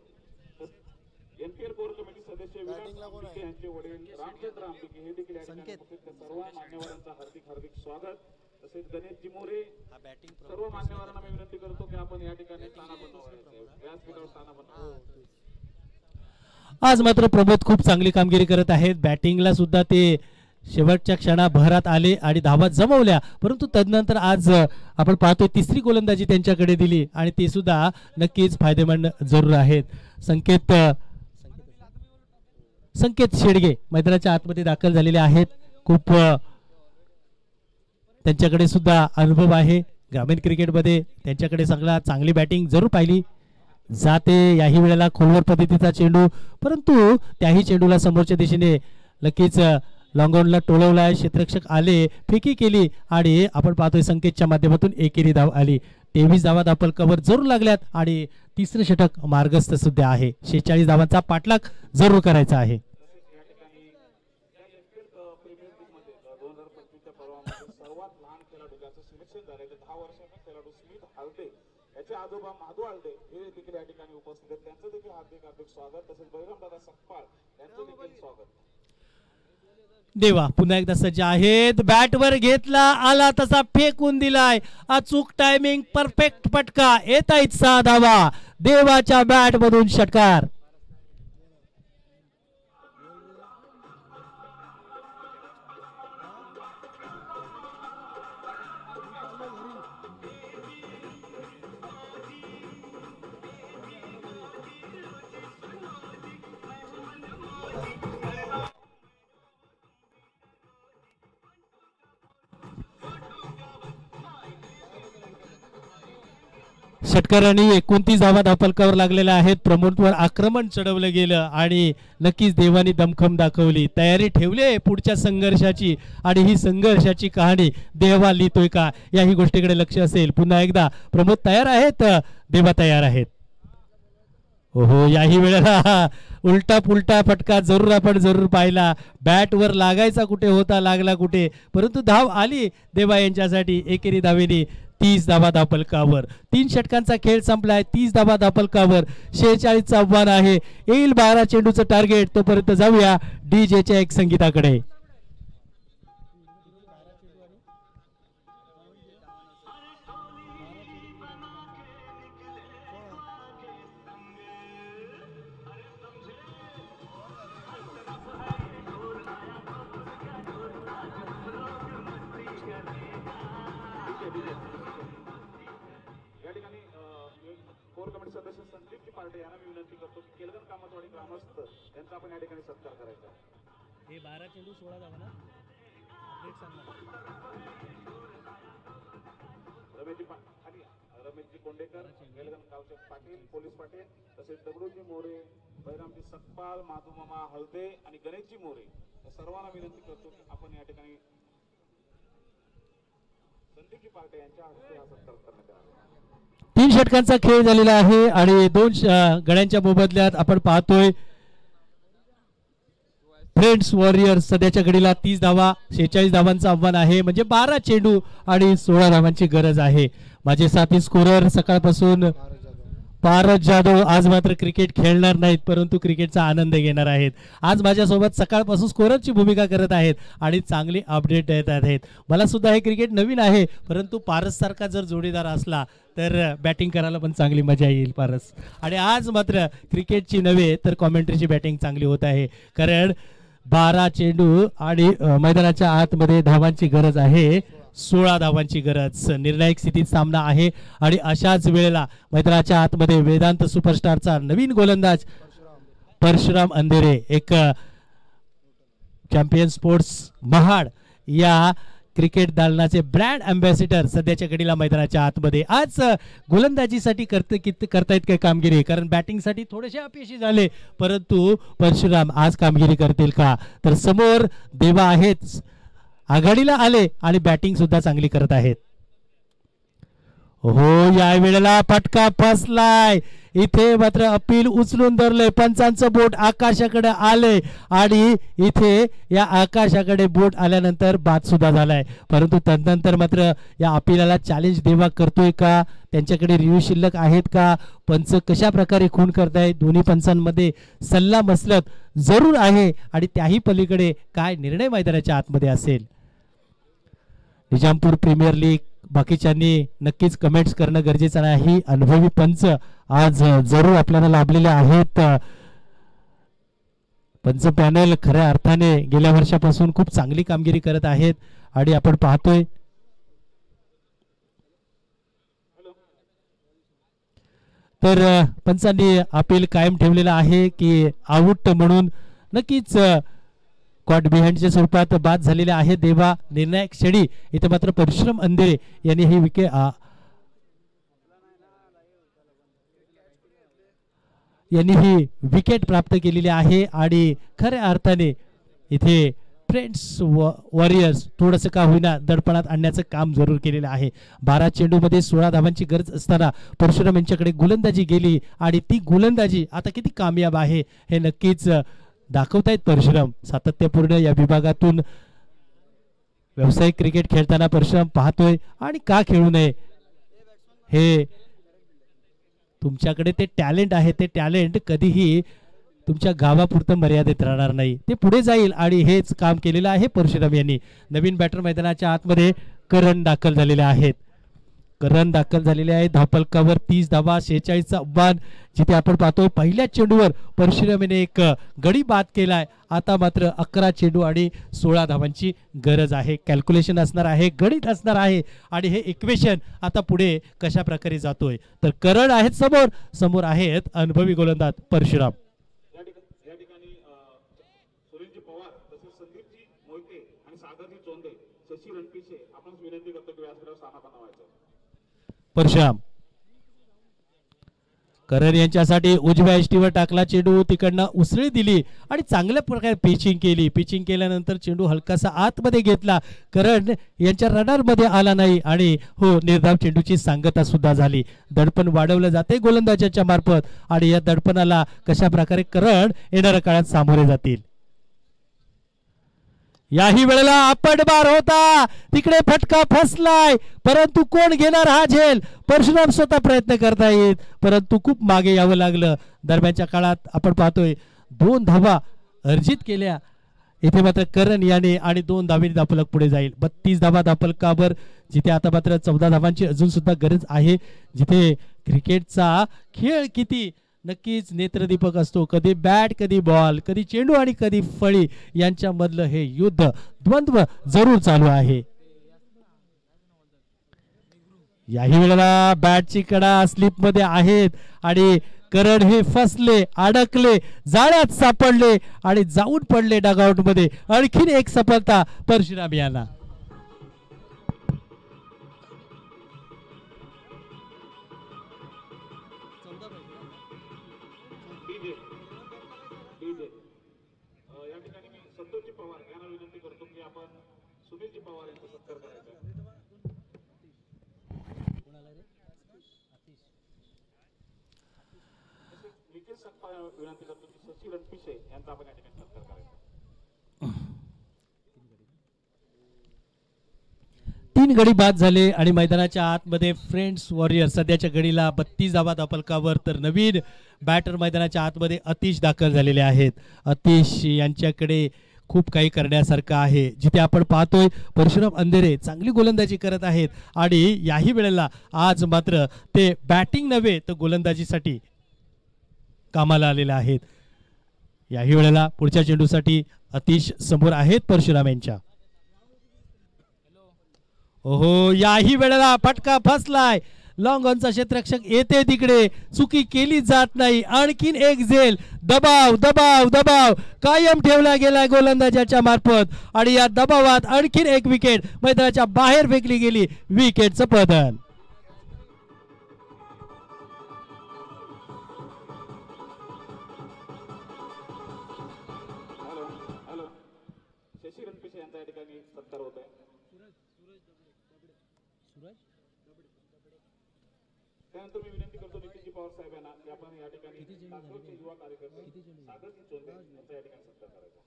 NPR core committee सदस्य विकास आंबिके यांचे वडील रामचंद्र आंबिके हे देखील या ठिकाणी उपस्थित. सर्व मान्यवरांचं हार्दिक स्वागत. तसेच गणेशजी मोरे, सर्व मान्यवरांना मी विनंती करतो की आपण या ठिकाणी स्थानापन्न व्यासपीठावर स्थानापन्न. आज मात्र प्रमोद खूप चांगली कामगिरी करत आहेत. बॅटिंगला सुद्धा ते शेवटच्या क्षणाभरात आले आणि धावा जमवल्या. परंतु तदनंतर आज आपण पाहतोय तिसरी गोलंदाजी त्यांच्याकडे दिली आणि ते सुद्धा नक्कीच फायदेमंद जरूर आहेत. संकेत शेडगे मैदानाच्या आतमध्ये दाखल झालेले आहेत. खूप त्यांच्याकडे सुद्धा अनुभव आहे ग्रामीण क्रिकेटमध्ये. त्यांच्याकडे चांगली बॅटिंग जरूर पाहिली जाते. याही वेळेला खोलवर पद्धतीचा चेंडू, परंतु त्याही चेंडूला समोरच्या दिशेने नक्कीच लॉंगॉनला टोळवलाय. क्षेत्ररक्षक आले, फेकी केली आणि आपण पाहतोय संकेतच्या माध्यमातून एकेरी धाव आली. 23 धावा दापल कव्हर जरूर लागल्यात आणि तिसरं षटक मार्गस्थ सुद्धा आहे. 46 धावांचा पाठलाग जरूर करायचा आहे. सर्वात लहान खेळाडू ज्याचं सिलेक्शन झालंय 10 वर्षाचा खेळाडू स्मिथ हालदे, याचे आजोबा माधू हालदे हे देखील या ठिकाणी उपस्थित आहेत. त्यांचं देखील हार्दिक स्वागत. तसेच बहिरामदादा सकपाळ यांचं देखील स्वागत. देवा पुन्हा एकदा सज्ज आहेत. बॅटवर घेतला, आला तसा फेकून दिलाय. अचूक टायमिंग, परफेक्ट फटका. येत आहेत 6 धावा. देवाच्या बॅट मधून षटकार. षटकारांनी 29 धावा धापलकावर लागलेल्या आहेत. प्रमोदवर आक्रमण चढवलं गेलं आणि नक्कीच देवानी दमखम दाखवली. तयारी ठेवली पुढच्या संघर्षाची आणि ही संघर्षाची कहाणी देवा लिहितोय का याही गोष्टीकडे लक्ष असेल. पुन्हा एकदा प्रमोद तयार आहेत, देवा तयार आहेत. ओहो, याही वेळेला उलटा पुलटा फटका जरूर पाहिला. बॅटवर लागायचा कुठे होता, लागला कुठे, परंतु धाव आली देवा यांच्यासाठी. एकेरी धावेने 30 धावा धापलकावर. 3 षटकांचा खेळ संपलाय. 30 धावा धापलकावर. 46चं आव्हान आहे. येईल 12 चेंडूचं टार्गेट. तोपर्यंत जाऊया डीजेच्या एक संगीताकडे. कोर कमिटी सदस्य संदीप पार्टे यांना मी विनंती करतो की केळगण कामतवाडी ग्रामस्थ यांचा आपण या ठिकाणी सत्कार करायचा. हे 12 चेंडू 16 धावा ना. अपडेट सांगा. रमेशजी कोंडेकर, केळगण गावचे पाटील, पोलीस पाटील, तसेच दगडूजी मोरे, बहिरामजी सकपाळ, माधुमामा हलदे आणि गणेशजी मोरे या सर्वांना विनंती करतो की आपण या ठिकाणी संदीपजी पार्टे यांच्या हस्ते हा सत्कार करण्यात आला. 3 षटकांचा खेळ झालेला आहे आणि 2 गड्यांच्या मोबदल्यात आपण पाहतोय फ्रेंड्स वॉरियर्स सध्याच्या घडीला 30 धावा. 46 धावांचं आव्हान आहे, म्हणजे 12 चेंडू आणि 16 धावांची गरज आहे. माझे साथी स्कोरर सकाळपासून पारस जाधव आज मात्र क्रिकेट खेळणार नाहीत, परंतु क्रिकेटचा आनंद घेणार आहेत. आज माझ्यासोबत सकाळपासून स्कोररची भूमिका करत आहेत आणि चांगली अपडेट देत आहेत. मला सुद्धा हे क्रिकेट नवीन आहे, परंतु पारस सारखा जर जोडीदार असला तर बॅटिंग करायला पण चांगली मजा येईल पारस. आणि आज मात्र क्रिकेटची नव्हे तर कॉमेंट्रीची बॅटिंग चांगली होत आहे, कारण 12 चेंडू आणि मैदानाच्या आतमध्ये धावांची गरज आहे, 16 धावांची गरज. निर्णायक स्थितीत सामना आहे आणि अशाच वेळेला मैदानाच्या आतमध्ये वेदांत सुपरस्टारचा नवीन गोलंदाज परशुराम अंधेरे, एक चॅम्पियन स्पोर्ट्स महाड या क्रिकेट दालनाचे ब्रँड अँबॅसिडर सध्याच्या घडीला मैदानाच्या आतमध्ये. आज गोलंदाजीसाठी करतायत काय कामगिरी, कारण बॅटिंगसाठी थोडेसे अपयशी झाले, परंतु परशुराम आज कामगिरी करतील का. तर समोर देवा आहेत, आघाडीला आले आणि बॅटिंग सुद्धा चांगली करत आहेत. हो, या वेळेला फटका फसलाय. इथे मात्र अपील उचलून धरले, पंचांचं बोट आकाशाकडे आले आणि इथे या आकाशाकडे बोट आल्यानंतर बाद सुद्धा झालाय. परंतु तदनंतर मात्र या अपिलाला चॅलेंज देवा करतोय का, त्यांच्याकडे रिव्ह्यू शिल्लक आहेत का, पंच कशा प्रकारे खून करतायत, दोन्ही पंचांमध्ये सल्ला मसलत जरूर आहे आणि त्याही पलीकडे काय निर्णय मैदानाच्या आतमध्ये असेल. निजामपूर प्रीमियर लीग बाकीच्यांनी नक्कीच कमेंट्स करणं गरजेचं नाही. अनुभवी पंच आज जरूर आपल्याला लाभलेले आहेत. पंच पॅनल खऱ्या अर्थाने गेल्या वर्षापासून खूप चांगली कामगिरी करत आहेत आणि आपण पाहतोय तर पंचांनी अपील कायम ठेवलेला आहे की आउट म्हणून नक्कीच कॉट बिहाइंडच्या स्वरूपात बाद झालेले आहे देवा. निर्णायक क्षणी इथे मात्र परशुराम अंधेरे यांनी ही विकेट प्राप्त केलेली आहे आणि खऱ्या अर्थाने इथे फ्रेंड्स वॉरियर्स थोडंसं का होईना दडपणात आणण्याचं काम जरूर केलेलं आहे. 12 चेंडूमध्ये 16 धावांची गरज असताना परशुराम यांच्याकडे गोलंदाजी गेली आणि ती गोलंदाजी आता किती कामयाब आहे हे नक्कीच दाखवतायत परशुराम. सातत्यपूर्ण या विभागातून व्यावसायिक क्रिकेट खेळताना परशुराम पाहतोय आणि का खेळू नये. हे तुमच्याकडे ते टॅलेंट आहे, ते टॅलेंट कधीही तुमच्या गावापुरतं मर्यादित राहणार नाही, ते पुढे जाईल आणि हेच काम केलेलं आहे परशुराम यांनी. नवीन बॅटर मैदानाच्या आतमध्ये करण दाखल झालेले आहेत. रन दाखल झालेले आहे धावफलकावर 30 धावा 46चा आव्हान. जिथे आपण पाहतोय पहिल्या चेंडूवर परशुरामने एक गडी बाद केलाय. आता मात्र 11 चेंडू आणि 16 धावांची गरज आहे. कॅल्क्युलेशन असणार आहे, गणित असणार आहे आणि हे इक्वेशन आता पुढे कशा प्रकारे जातोय. तर करण आहेत समोर, समोर आहेत अनुभवी गोलंदाज परशुराम. या ठिकाणी सुनीलजी पवार तसेच संदीपजी मोहिते आणि सागरजी चोंदे, शशी रणपिसे आपण विनंती करतो की व्यासपीठावर सामना बनवायचा. परशुराम करण यांच्यासाठी उजव्या एष्टीवर टाकला चेंडू, तिकडनं उसळी दिली आणि चांगल्या प्रकारे पिचिंग केली. पिचिंग केल्यानंतर चेंडू हलकासा आतमध्ये घेतला, करण यांच्या रडार मध्ये आला नाही आणि हो निर्धाव चेंडूची सांगता सुद्धा झाली. दडपण वाढवलं जाते गोलंदाजाच्या मार्फत आणि या दडपणाला कशा प्रकारे करण येणाऱ्या काळात सामोरे जातील. याही वेळेला आपण बार होता, तिकडे फटका फसलाय, परंतु कोण घेणार हा झेल. परशुराम स्वतः प्रयत्न करतायत परंतु खूप मागे यावं लागलं. दरम्यानच्या काळात आपण पाहतोय 2 धावा अर्जित केल्या इथे मात्र करण याने आणि 2 धावांनी धावफलक पुढे जाईल. 32 धावा धावफलकावर, जिथे आता मात्र 14 धावांची अजून सुद्धा गरज आहे. जिथे क्रिकेटचा खेळ किती नक्कीच नेत्रदीपक असतो, कधी बॅट कधी बॉल, कधी चेंडू आणि कधी फळी यांच्यामधलं हे युद्ध द्वंद्व जरूर चालू आहे. याही वेळेला बॅटची कडा स्लिप मध्ये आहेत आणि करण हे फसले, अडकले, जाळ्यात सापडले आणि जाऊन पडले डगआउट मध्ये. आणखीन एक सफलता परशुराम यांना. या ठिकाणी मी संतोषजी पवार यांना विनंती करतो की आपण सुनीलजी पवार यांचा सत्कार करायचा. निखिल सक्पा विनंती करतो की शशी रणपिसे यांचा आपण या ठिकाणी सत्कार करायचा. 3 गडी बाद झाले आणि मैदानाच्या आतमध्ये फ्रेंड्स वॉरियर सध्याच्या घडीला 32 धावा धावफलकावर. तर नवीन बॅटर मैदानाच्या आतमध्ये अतिश दाखल झालेले आहेत. अतिश यांच्याकडे खूप काही करण्यासारखं आहे. जिथे आपण पाहतोय परशुराम अंधेरे चांगली गोलंदाजी करत आहेत आणि याही वेळेला आज मात्र ते बॅटिंग नव्हे तर गोलंदाजीसाठी कामाला आलेले आहेत. याही वेळेला पुढच्या चेंडूसाठी अतिश समोर आहेत परशुराम यांच्या. ओहो, याही वेळेला फटका फसलाय. लॉंग ऑनचा क्षेत्ररक्षक येते तिकडे, चुकी केली जात नाही. आणखीन एक झेल, दबाव दबाव दबाव कायम ठेवला गेला गोलंदाजाच्या मार्फत आणि या दबावात आणखीन एक विकेट मैदानाच्या बाहेर फेकली गेली. विकेटचं पतन. त्यानंतर मी विनंती करतो नितीनजी पवार साहेबांना की आपण या ठिकाणी युवा कार्यकर्ते सागरजी चोंदे यांचा या ठिकाणी सत्कार करायचा.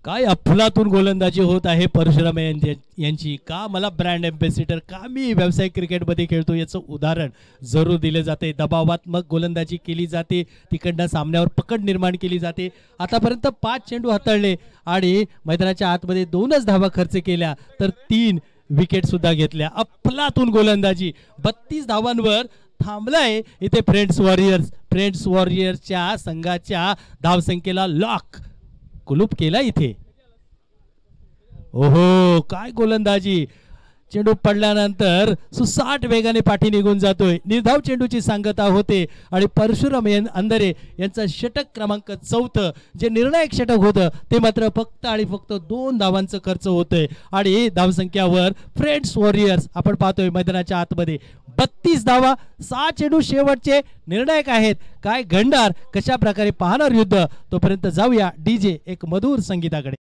काय अफलातून गोलंदाजी होत आहे परशुराम यांची. का मला ब्रँड एम्बेसिडर, का मी व्यावसायिक क्रिकेटमध्ये खेळतो याचं उदाहरण जरूर दिले जाते. दबावात्मक गोलंदाजी केली जाते, तिकडनं सामन्यावर पकड निर्माण केली जाते. आतापर्यंत 5 चेंडू हाताळले आणि मैदानाच्या आतमध्ये 2च धावा खर्च केल्या तर 3 विकेट सुद्धा घेतल्या. अफलातून गोलंदाजी. 32 धावांवर थांबलाय इथे फ्रेंड्स वॉरियर्सच्या संघाच्या धावसंख्येला लॉक कुलूप केला इथे. ओहो, काय गोलंदाजी. चेंडू पडल्यानंतर सुसाट वेगाने पाठी निघून जातोय. निर्धाव चेंडूची सांगता होते आणि परशुराम अंधारे यांचं षटक क्रमांक 4 जे निर्णायक षटक होतं ते मात्र फक्त आणि फक्त 2 धावांचं खर्च होतंय आणि धावसंख्यावर फ्रेंड्स वॉरियर्स आपण पाहतोय मैदानाच्या आतमध्ये 32 धावा, 6 चेंडू शेवटचे निर्णायक आहेत. काय घडणार, कशा प्रकारे पाहणार युद्ध. तोपर्यंत जाऊया डीजे एक मधुर संगीताकडे.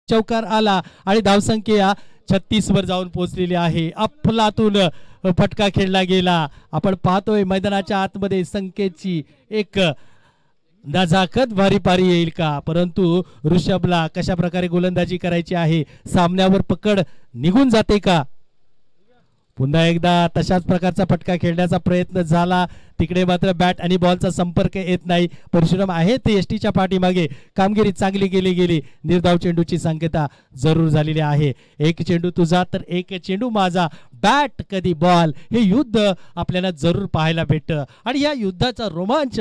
चौकार आला आणि धावसंख्या 36 वर जाऊन पोहोचलेली आहे. अफलातून फटका खेळला गेला. आपण पाहतोय मैदानाच्या आतमध्ये संख्येची एक नजाकत भारी पारी येईल का, परंतु ऋषभला कशा प्रकारे गोलंदाजी करायची आहे, सामन्यावर पकड निघून जाते का. पुन्हा एकदा तशाच प्रकारचा फटका खेळण्याचा प्रयत्न झाला. तिकडे मात्र बॅट आणि बॉलचा संपर्क येत नाही. परशुराम आहे ते एसटीच्या पाठीमागे. कामगिरी चांगली केली गेली. निर्धाव चेंडूची सांगता जरूर झालेली आहे. एक चेंडू तुझा तर एक चेंडू माझा, बॅट कधी बॉल, हे युद्ध आपल्याला जरूर पाहायला भेटतं. आणि या युद्धाचा रोमांच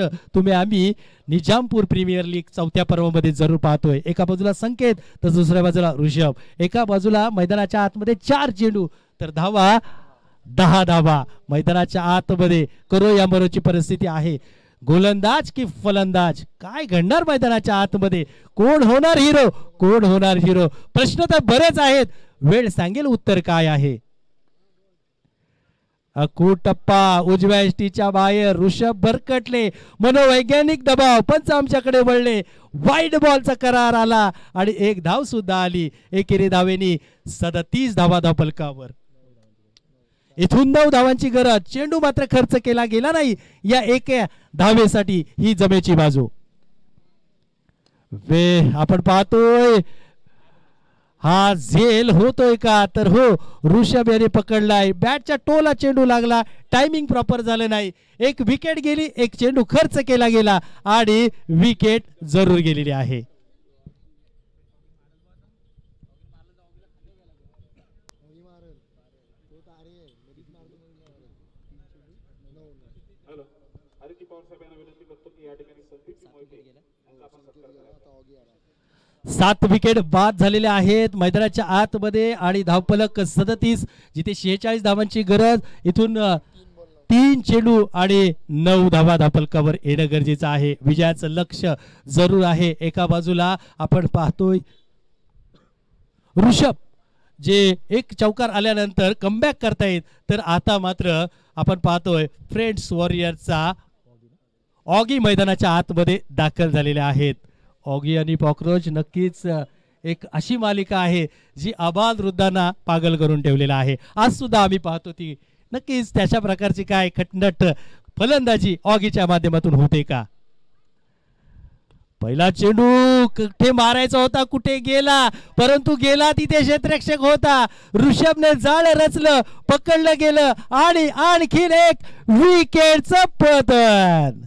आम्ही निजामपूर प्रीमियर लीग 4थ्या पर्वामध्ये जरूर पाहतोय. एका बाजूला संकेत तर दुसऱ्या बाजूला ऋषभ. एका बाजूला मैदानाच्या आतमध्ये 4 चेंडू तर धावा 10 धावा. मैदानाच्या आतमध्ये करो या मरोची परिस्थिती आहे. गोलंदाज की फलंदाज, काय घडणार मैदानाच्या आतमध्ये, कोण होणार हिरो, कोण होणार हिरो, प्रश्न तर बरेच आहेत. वेळ सांगेल उत्तर काय आहे. टप्पा उजव्या एसटीच्या बाहेर ऋषभ भरकटले. मनोवैज्ञानिक दबाव पंच आमच्याकडे वळले. वाईड बॉलचा करार आला आणि एक धाव सुद्धा आली. एकेरी धावेनी 37 धावा धावफलकावर. इथून 9 धावांची गरज. चेंडू मात्र खर्च केला गेला नाही या एका धावेसाठी. ही जमेची बाजू. आपण पाहतोय हा झेल होतोय का? तर हो, ऋषभ याने पकडलाय. बॅटच्या टोला चेंडू लागला, टायमिंग प्रॉपर झालं नाही. एक विकेट गेली, एक चेंडू खर्च केला गेला आणि विकेट जरूर गेलेली आहे. आदिती पवार साहेब यांना विनंती करतो की या ठिकाणी संदीप मोहिते यांचा आपण सत्कार करावा. 7 विकेट बाद झालेले आहेत मैदानाच्या आतमध्ये आणि धावफलक 37, जिथे 46 धावांची गरज. इथून 3 चेंडू आणि 9 धावा धावफलकावर येणं गरजेचं आहे. विजयाचं लक्ष जरूर आहे. एका बाजूला आपण पाहतोय ऋषभ जे एक चौकार आल्यानंतर कमबॅक करतायत, तर आता मात्र आपण पाहतोय फ्रेंड्स वॉरियरचा ऑगी मैदानाच्या आतमध्ये दाखल झालेले आहेत. ऑगी आणि कॉकरोच नक्कीच एक अशी मालिका आहे जी आबाल वृद्धांना पागल करून ठेवलेला आहे. आज सुद्धा आम्ही पाहतो ती नक्कीच त्याच्या प्रकारची काय खटनट फलंदाजी ऑगीच्या माध्यमातून होते का? पहिला चेंडू कुठे मारायचा होता, कुठे गेला, परंतु गेला तिथे क्षेत्ररक्षक होता. ऋषभने जाळ रचलं, पकडलं गेलं आणि आणखीन एक विकेटचं पतन.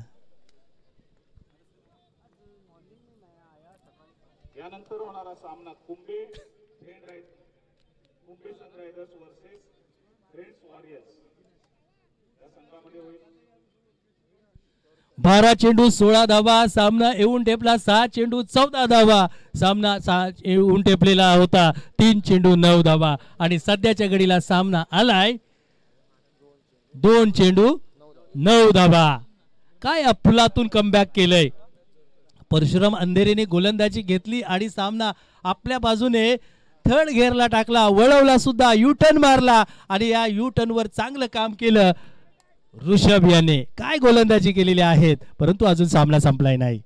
यानंतर होणारा सामना Kumbhe Sunrisers versus friends warriors या संघामध्ये होईल. 12 चेंडू 16 धावा सामना येऊन टेपला. 6 चेंडू 14 धावा सामना येऊन टेपलेला होता. 3 चेंडू 9 धावा आणि सध्याच्या घडीला सामना आलाय 2 चेंडू 9 धावा. काय अफलातून कमबॅक केलंय. परशुराम अंधेरीने गोलंदाजी घेतली आणि सामना आपल्या बाजूने थर्ड घेरला टाकला, वळवला सुद्धा, युटर्न मारला आणि या युटर्नवर चांगलं काम केलं ऋषभ याने. काय गोलंदाजी केलेली आहेत, परंतु अजून सामना संपलाय नाही.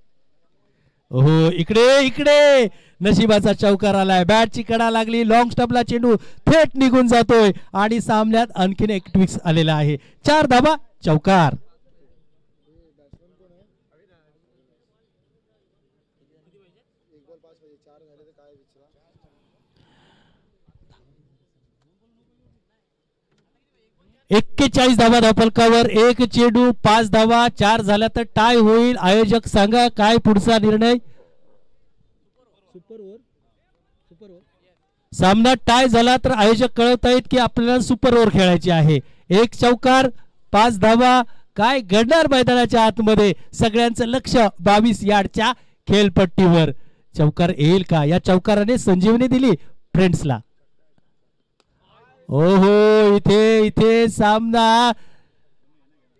हो, इकडे इकडे नशिबाचा चौकार आलाय. बॅटची कडा लागली, लॉंग स्टंपला चेंडू थेट निघून जातोय आणि सामन्यात आणखीन एक ट्विक्स आलेला आहे. 4 धावा, चौकार. एक्केचाळीस धावा धावफलकावर. 1 चेंडू 5 धावा. 4 झाल्या तर टाय होईल. आयोजक सांगा काय पुढचा निर्णय. सामना टाय झाला तर आयोजक कळवतायत की आपल्याला सुपर ओव्हर खेळायची आहे. 1 चौकार 5 धावा. काय घडणार मैदानाच्या आतमध्ये. सगळ्यांचं लक्ष 22 यार्डच्या खेळपट्टीवर. चौकार येईल का. या चौकाराने संजीवनी दिली फ्रेंड्सला. ओहो, इथे इथे सामना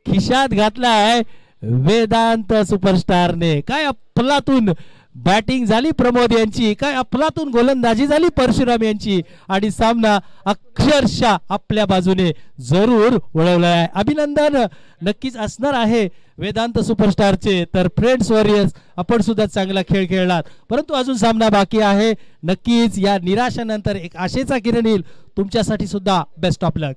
खिशात घातलाय वेदांत सुपरस्टारने. काय अफलातून बॅटिंग झाली प्रमोद यांची, काय अफलातून गोलंदाजी झाली परशुराम यांची आणि सामना अक्षरशः आपल्या बाजूने जरूर वळवलाय. अभिनंदन नक्कीच असणार आहे वेदांत सुपरस्टारचे. तर फ्रेंड्स वॉरियर्स आपण सुद्धा चांगला खेळ खेळलात, परंतु अजून सामना बाकी आहे. नक्कीच या निराशानंतर एक आशेचा किरण येईल. तुमच्यासाठी सुद्धा बेस्ट ऑफ लक.